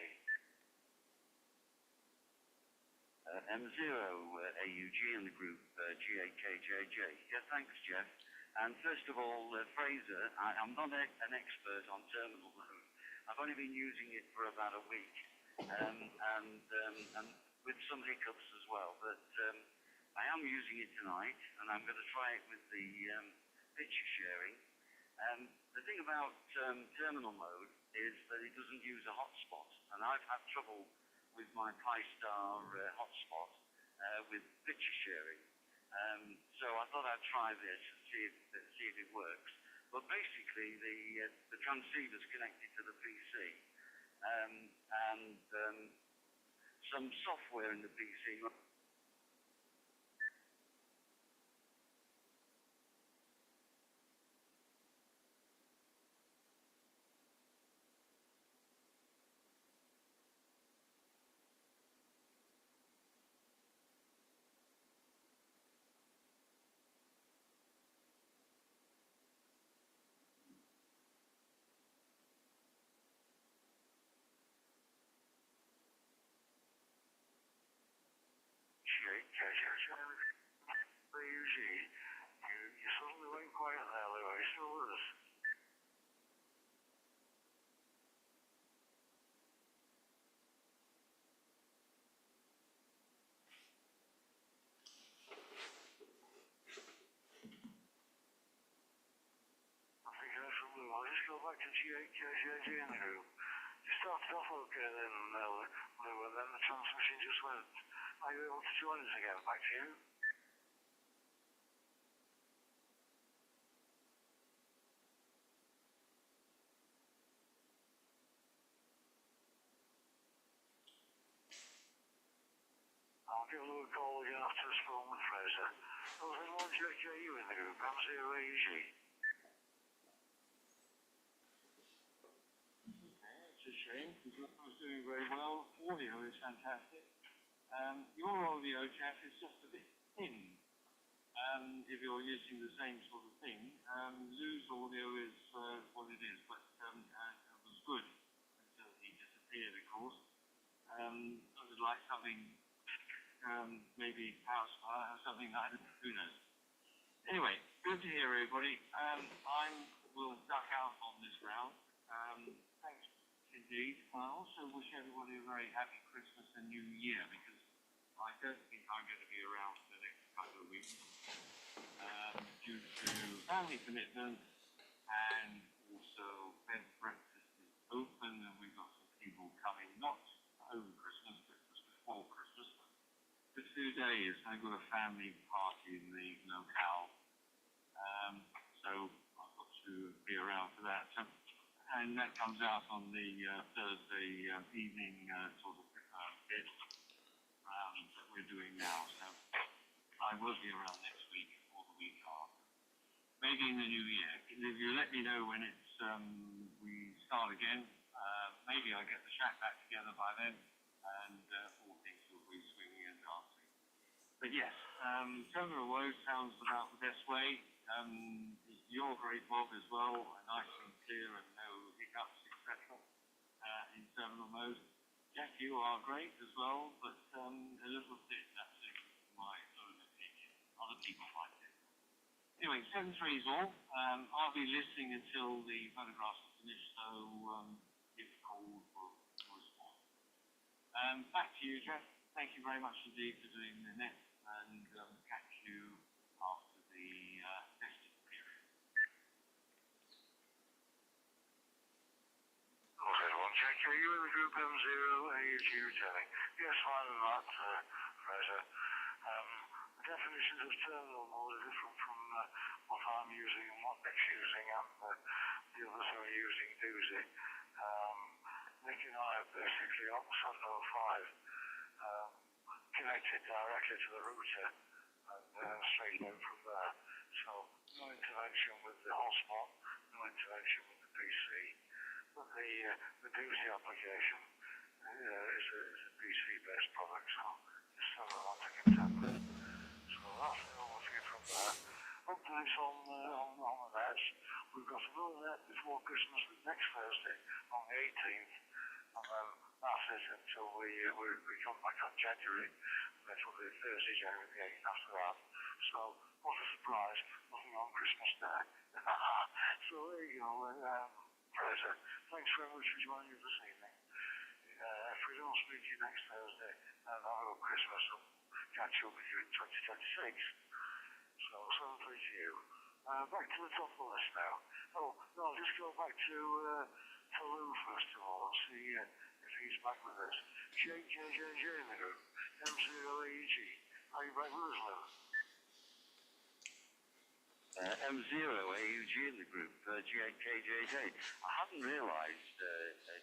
Speaker 8: M0AUG in the group, GAKJJ. Yeah, thanks, Jeff. And first of all, Fraser, I'm not an expert on terminal mode. I've only been using it for about a week, and with some hiccups as well. But I am using it tonight, and I'm going to try it with the picture sharing. The thing about terminal mode is that it doesn't use a hotspot, and I've had trouble with my Pi-Star hotspot with picture sharing. So I thought I'd try this and see if it works. But basically, the transceiver's connected to the PC, and some software in the PC.
Speaker 1: You suddenly went quiet there, Lou. Are you still with us? I think that's from Lou. I'll just go back to G8KJJ in the group. You started off okay then, Lou, and then the transmission just went. Are you able to join us again? Back to you. I'll give Lou a call again after this phone with Fraser. Oh, there's one JKU in the group. I'm 0AG.
Speaker 7: It's a shame because I was doing very well. Audio is fantastic. Your audio, Jeff, is just a bit thin. If you're using the same sort of thing, Lou's audio is what it is, but it was good until he disappeared, of course. I would like something, maybe house or something like that. Who knows? Anyway, good to hear everybody. I will duck out on this round. Thanks indeed. I also wish everybody a very happy Christmas and New Year because I don't think I'm going to be around for the next couple of weeks due to family commitments, and also bed and breakfast is open and we've got some people coming, not over Christmas, but just before Christmas. For 2 days, I've got a family party in the locale, so I've got to be around for that. And that comes out on the Thursday evening sort of bit that we're doing now. So I will be around next week or the week after. Maybe in the new year. If you let me know when it's we start again, maybe I'll get the shack back together by then, and all things will be swinging and dancing. But yes, Terminal Road sounds about the best way. You're great, Bob, as well, nice and clear and no hiccups, etc. In terminal mode. Jack, you are great as well, but a little bit, that's my own opinion. Other people find it. Anyway, 7-3 is all. I'll be listening until the photographs are finished, so if called, we'll respond. Back to you, Jeff. Thank you very much indeed for doing the net, and catch you after the festive period.
Speaker 1: Okay, one JKU in the group M0AG telling. Yes, fine on that, Fraser. The definitions of terminal mode are different from what I'm using and what Nick's using and the others who are using Doozy. Nick and I are basically on 705 connected directly to the router and straight out from there. So no intervention with the hotspot, no intervention with the PC. But the Doozy application is a PC-based product, so it's something I want to contend with. So that's the only thing from there. Updates on the nets. We've got another net before Christmas next Thursday on the 18th, and then that's it until we come back on January, and then it'll be Thursday, January the 8th after that. So what a surprise, nothing on Christmas Day. So there you go, Fraser. Thanks very much for joining us this evening. if we don't speak to you next Thursday, then have a good Christmas and catch up with you in 2026. So, something to you. Back to the top of the list now. Oh, no, I'll just go back to Lou first of all and see if he's back with us. JJJJ in the group, M0AEG. Are you back with us, Lou?
Speaker 8: M0AUG in the group, GAKJJ. I hadn't realised,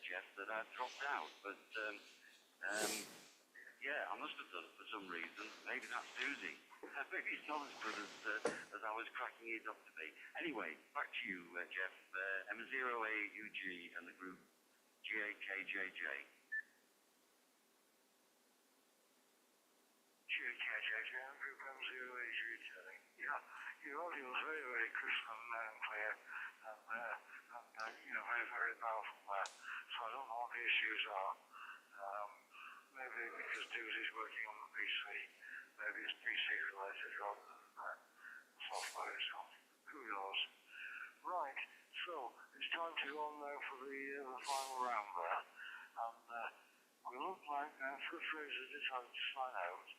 Speaker 8: Jeff, that I'd dropped out, but yeah, I must have done for some reason. Maybe that's Susie. Maybe it's not as good as I was cracking it up to be. Anyway, back to you, Jeff. M0AUG and the group GAKJJ.
Speaker 1: GAKJJ and group M0AUG today. Yeah, your audio was very, very crisp and clear, and very, very powerful there. So I don't know what the issues are. Maybe because Doozy's working on the PC. Maybe it's PC related rather than software itself. Who knows? Right, so it's time to go on now for the final round there. And we look like Fred Fraser decided to sign out.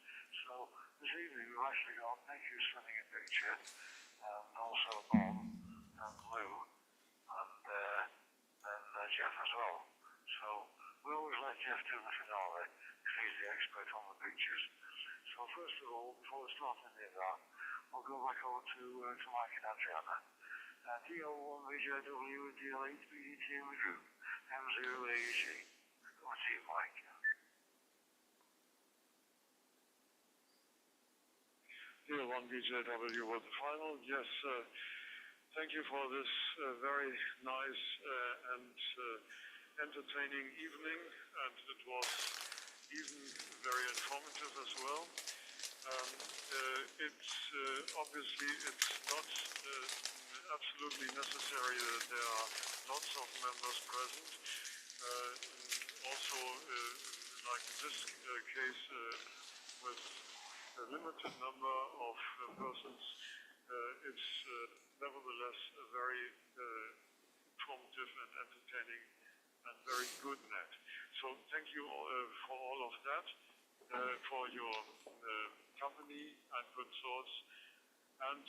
Speaker 1: So this evening we've actually got Nick who's sending a picture, and also Bob and Lou, and Jeff as well. So we always let Jeff do the finale because he's the expert on the pictures. So first of all, before we start any of that, we'll go back over to Mike and Adriana. DL1 VJW and DL8 BDT in the group, M0AUG. Over to you, Mike.
Speaker 2: DL1 VJW was the final. Yes, thank you for this very nice and entertaining evening, and it was even very informative as well. It's obviously it's not absolutely necessary that there are lots of members present. Also, like in this case, with a limited number of persons, it's nevertheless a very informative and entertaining and very good net. So thank you for all of that, for your company and good thoughts, and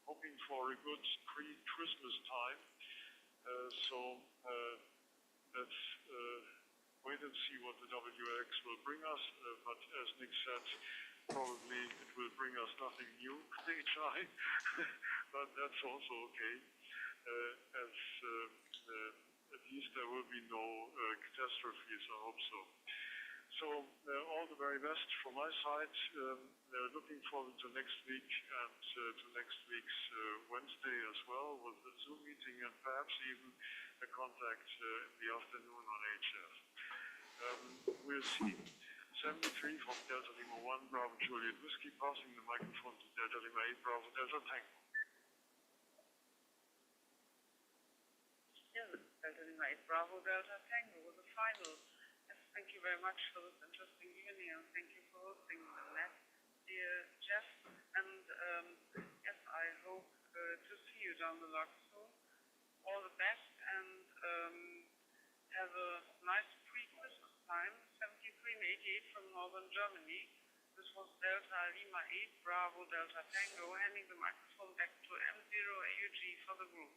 Speaker 2: hoping for a good pre-Christmas time. So let's wait and see what the WX will bring us, but as Nick said, probably it will bring us nothing new, but that's also okay, as at least there will be no catastrophes, I hope so. So all the very best from my side. Looking forward to next week and to next week's Wednesday as well, with a Zoom meeting and perhaps even a contact in the afternoon on HF. We'll see. 73 from Delta Lima 1, Bravo Juliet Whiskey, passing the microphone to Delta Lima 8, Bravo Delta Tango.
Speaker 3: Yes, Delta Lima 8, Bravo Delta Tango was the final. Yes, thank you very much for this interesting evening, and thank you for hosting the net, dear Jeff. And yes, I hope to see you down the log soon. All the best, and have a nice pre-Christmas time. 73 and 88 from Northern Germany. This was Delta Lima 8, Bravo Delta Tango, handing the microphone back to M0AUG for the group.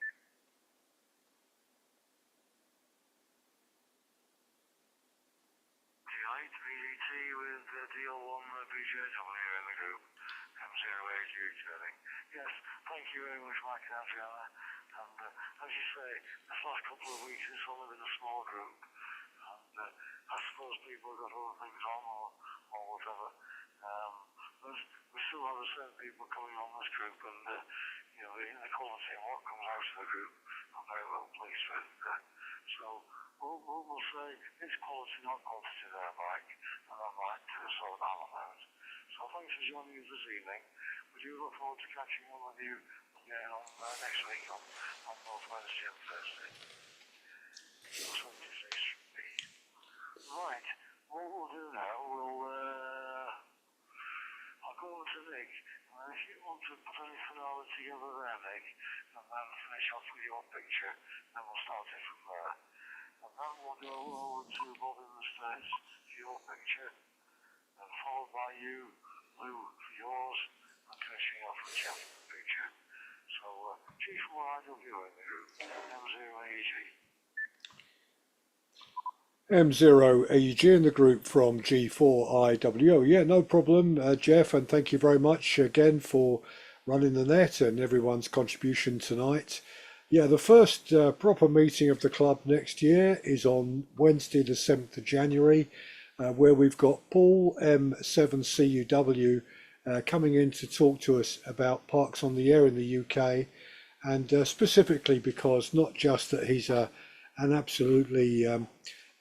Speaker 1: D8 VDT with DL1 VJW in the group, M0AUG turning. Yes, thank you very much, Mike and Adriana. And as you say, this last couple of weeks it's only been a small group, and I suppose people have got other things on or whatever. But we still have the same people coming on this group, and the quality and what comes out of the group, I'm very well pleased with. So we'll say it's quality, not quantity there, Mike, and I'd like to sort that one out. So thanks for joining us this evening. We do look forward to catching up with you again on next week on both Wednesday and Thursday. That's what this is from me. Right, what we'll do now, I'll go over to Nick, and if you want to put any finale together there, Nick, and then finish off with your picture, then we'll start it from there. And Then we'll go over to Bob in the States for your picture, and followed by you, Lou, for yours, and finishing off with Jeff for the picture. So, G4IW in the group, M0AG.
Speaker 4: M0AG in the group from G4IWO. Yeah, no problem, Jeff, and thank you very much again for running the net and everyone's contribution tonight. Yeah, the first proper meeting of the club next year is on Wednesday the 7th of January, where we've got Paul M7CUW coming in to talk to us about Parks on the Air in the UK, and specifically because not just that he's an absolutely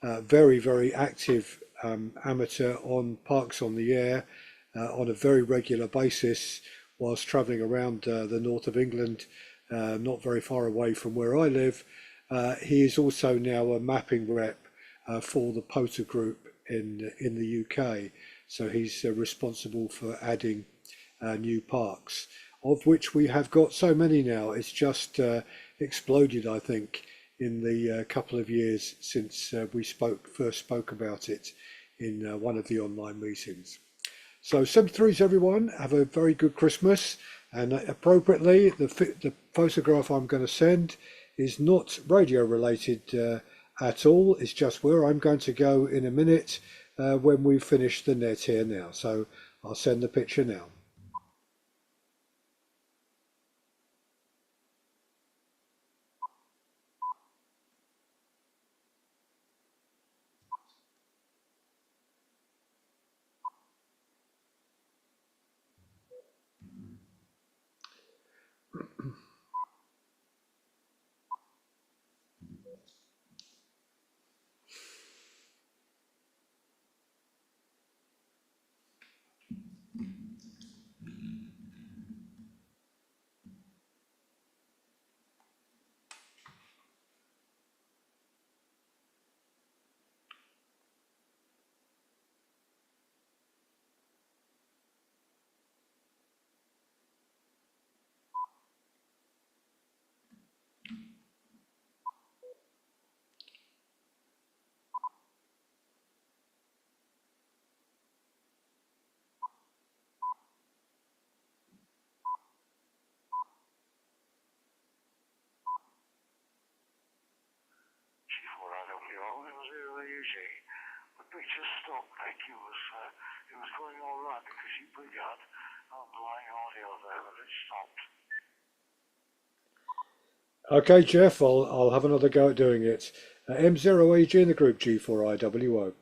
Speaker 4: very, very active amateur on Parks on the Air on a very regular basis whilst travelling around the north of England, not very far away from where I live. He is also now a mapping rep for the POTA group in the UK. So he's responsible for adding new parks, of which we have got so many now. It's just exploded, I think, in the couple of years since we first spoke about it in one of the online meetings. So 73s, everyone, have a very good Christmas, and appropriately the photograph I'm going to send is not radio related at all. It's just where I'm going to go in a minute when we finish the net here now. So I'll send the picture now.
Speaker 1: The picture stopped, Nick. It was going all right because you put your underlying audio there, but it stopped.
Speaker 4: Okay, Jeff, I'll have another go at doing it. M0AG in the group G4IWO.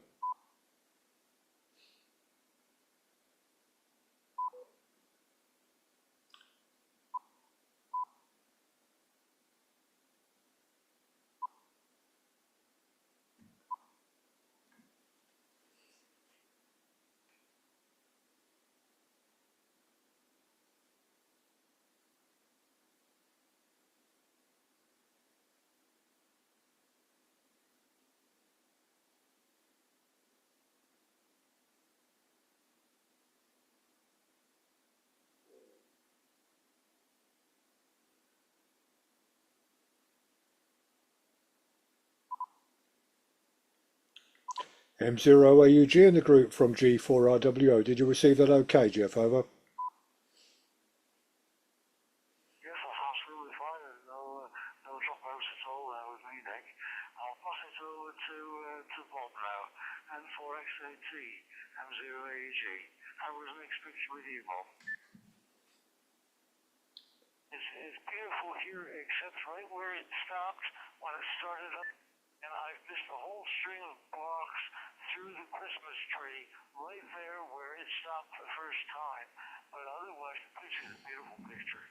Speaker 4: M0AUG in the group from G4RWO. Did you receive that okay, Jeff? Over.
Speaker 1: Yes, that's absolutely fine. No dropouts at all there with me, Nick. I'll pass it over to Bob now. And for XAT, M0AG. How was the next picture with you, Bob? It's beautiful here, except right where it stopped when it started up. And I've missed a whole string of blocks through the Christmas tree right there where it stopped the first time. But otherwise, the picture is a beautiful picture.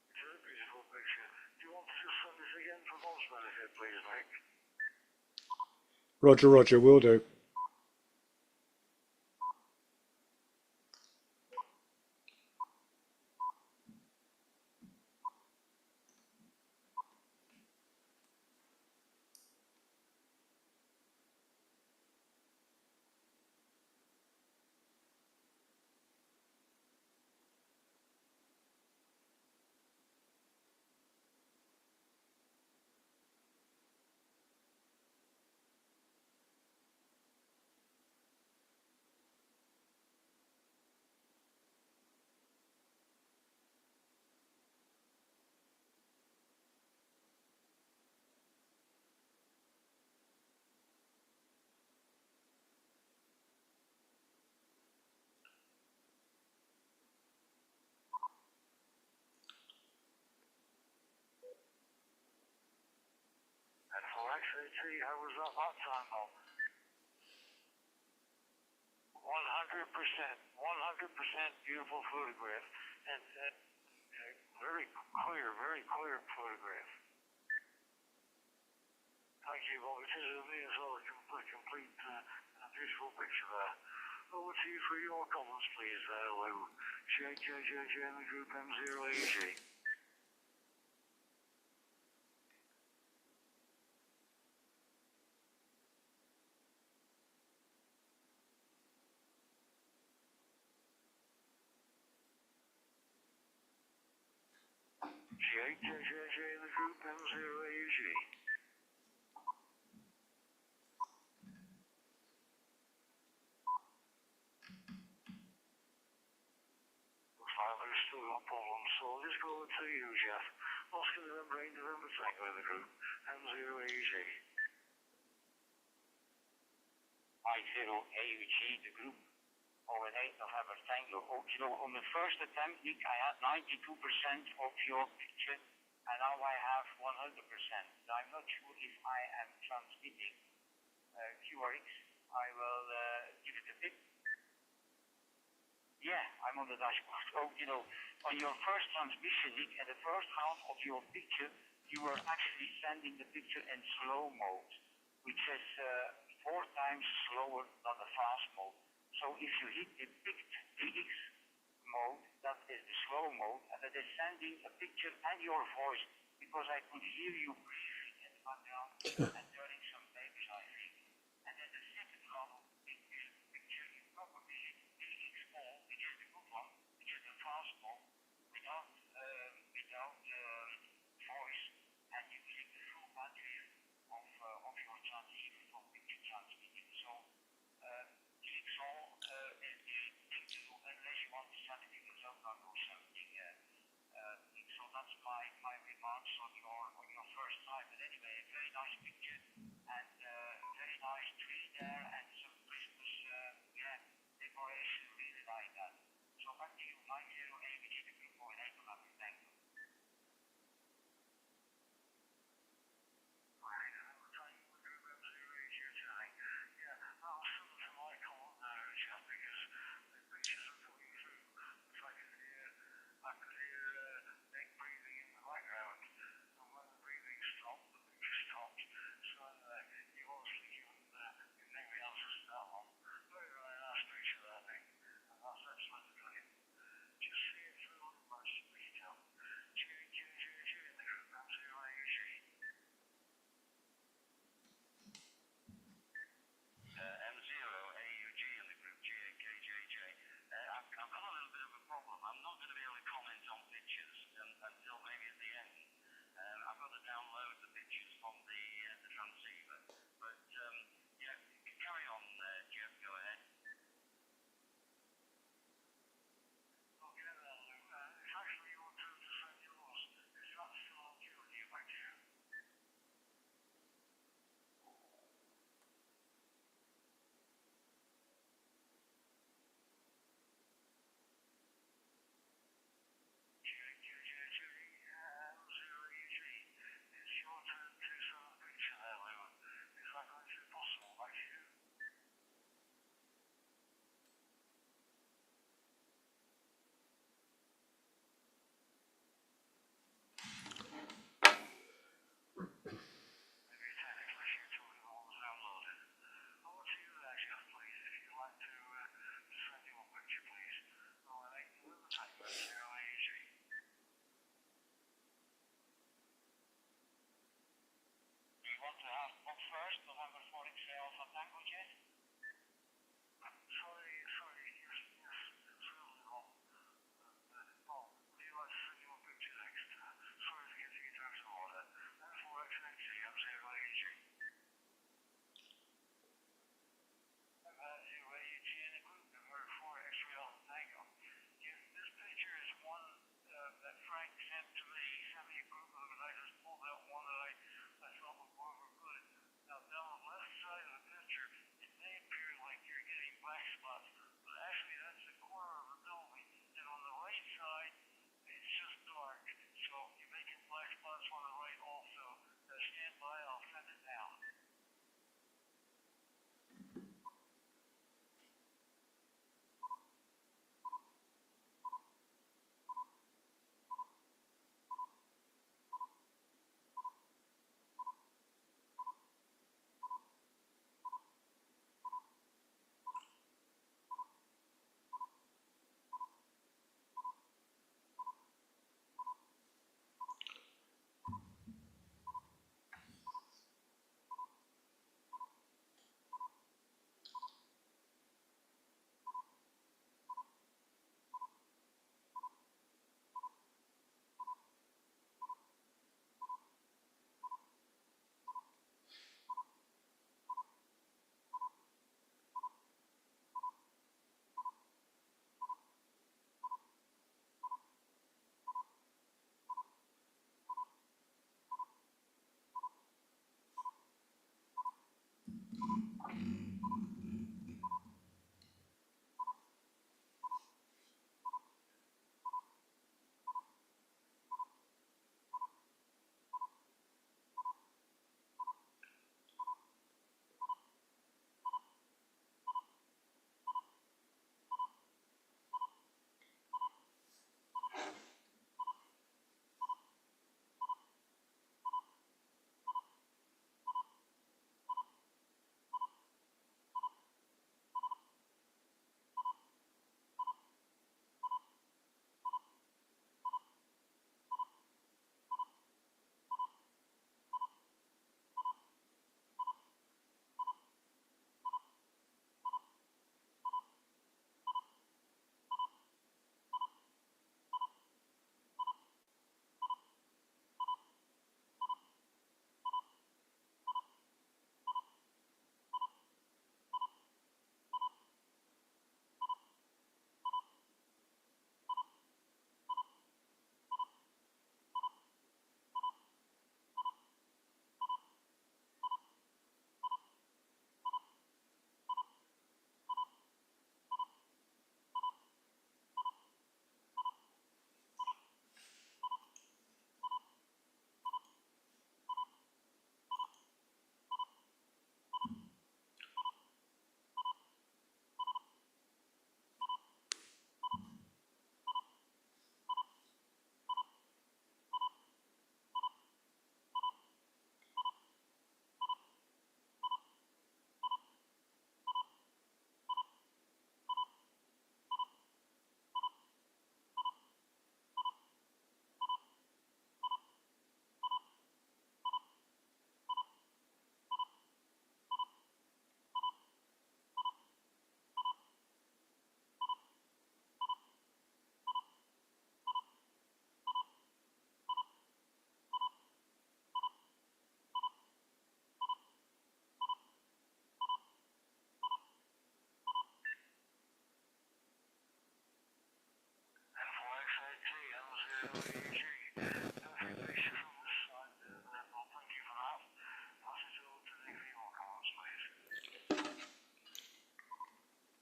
Speaker 1: It's a beautiful picture. Do you want to just send this again for Bob's benefit, please, Nick?
Speaker 4: Roger, will do.
Speaker 1: XAT, how was that time though? 100% beautiful photograph, and very clear photograph. Thank you, well, it is all a complete beautiful picture there. Over to you for your comments, please, Lou. JJJJ in the group M0AG. JJJJ in the group M0AG. There's still got problems, so I'll just go over to you, Jeff. Oscar November 8 November Tango in the group, M0AG.
Speaker 5: I0AUG, the group, over 8 November Tango. Oh, you know, on the first attempt, Nick, I had 92% of your picture, and now I have 100%. I'm not sure if I am transmitting QRX. I will give it a bit. Yeah, I'm on the dashboard. Oh, you know, on your first transmission, Nick, at the first half of your picture, you were actually sending the picture in slow mode, which is 4 times slower than the fast mode. So if you hit the picked DX mode, that is the slow mode, and it is sending a picture and your voice, because I could hear you breathing in the background and turning some papers, I think. And then the second half of the picture, you probably hit DX all, which is the good one, which is the fast mode, without voice, and using the full battery of your transceiver for picture transmission. So DX all is the thing to do unless you want to send it because of or something. So that's my remarks on your first time. But anyway, a very nice picture and very nice tree there and some Christmas decoration, really like that. So back to you, 90ABG, the group for an 8 November. Thank you. First, November 4 X-ray Alpha Tango, Jeff?
Speaker 1: Sorry, yes, certainly not. Well, would you like to send your picture next? Sorry to get you out of order. M4XXC, M0AG. M0AG in the group, November 4 X-ray Alpha Tango. This picture is one that Frank sent to me. He sent me a group of them, and I just pulled out one that I thought would work good. Now, down on the left side of the picture, it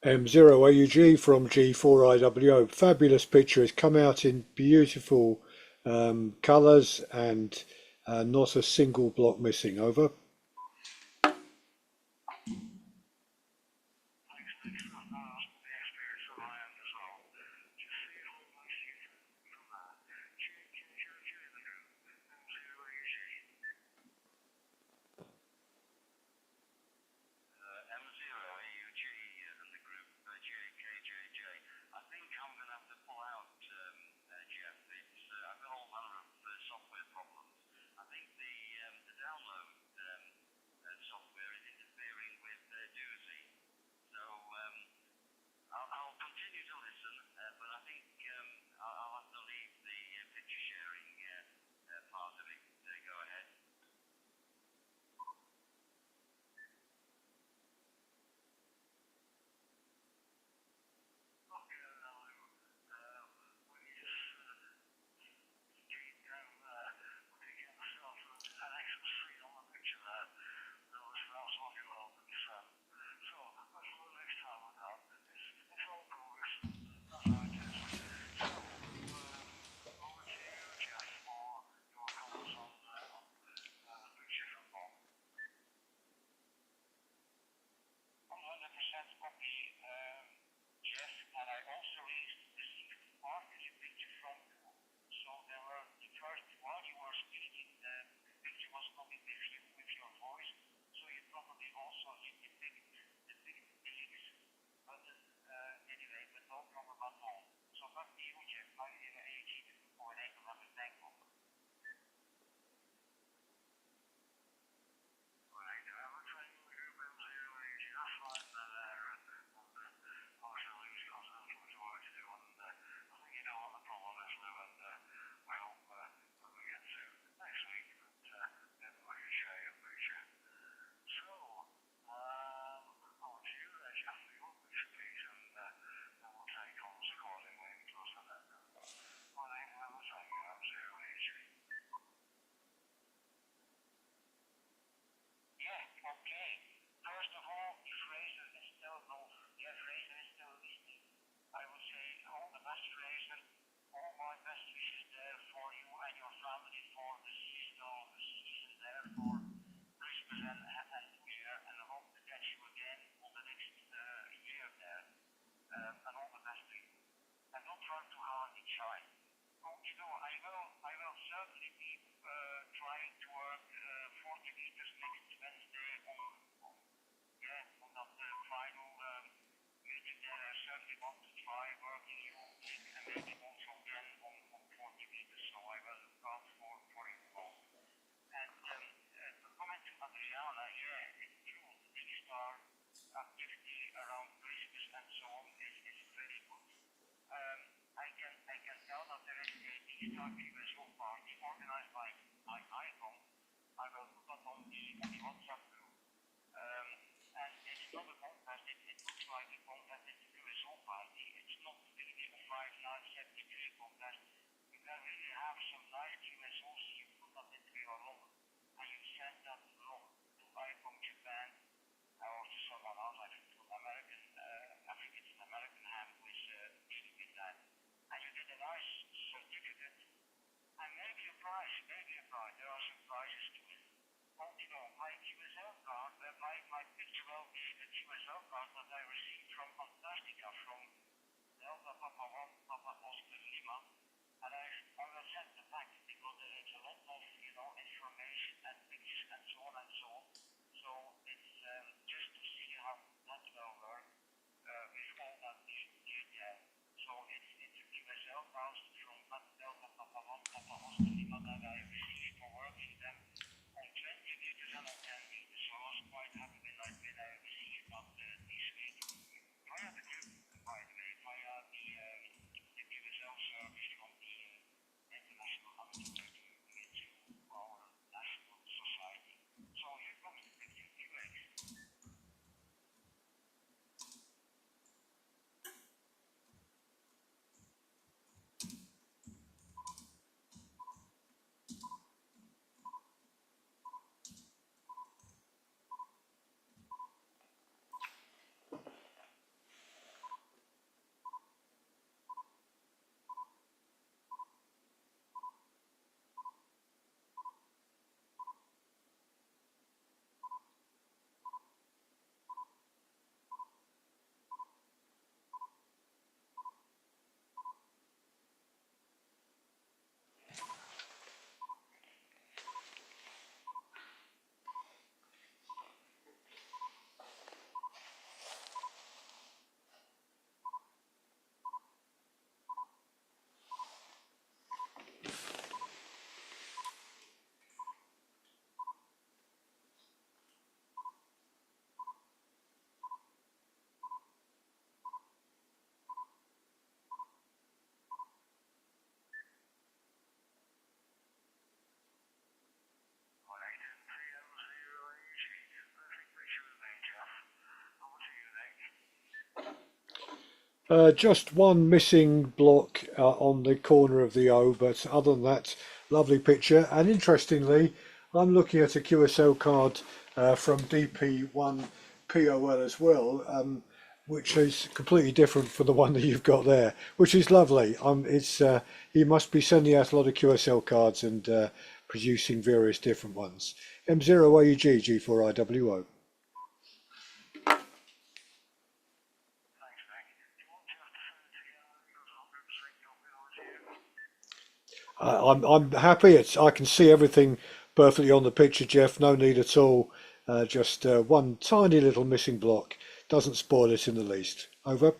Speaker 4: M0AUG from G4IWO. Fabulous picture. It's come out in beautiful colours and not a single block missing. Over.
Speaker 5: It looks like a contest. It's a QSO party.
Speaker 4: Just one missing block on the corner of the O, but other than that, lovely picture. And interestingly, I'm looking at a QSL card from DP1 POL as well, which is completely different from the one that you've got there, which is lovely. It's he must be sending out a lot of QSL cards and producing various different ones. M0AEG G4IWO. I'm happy. I can see everything perfectly on the picture, Jeff. No need at all. Just one tiny little missing block. Doesn't spoil it in the least. Over.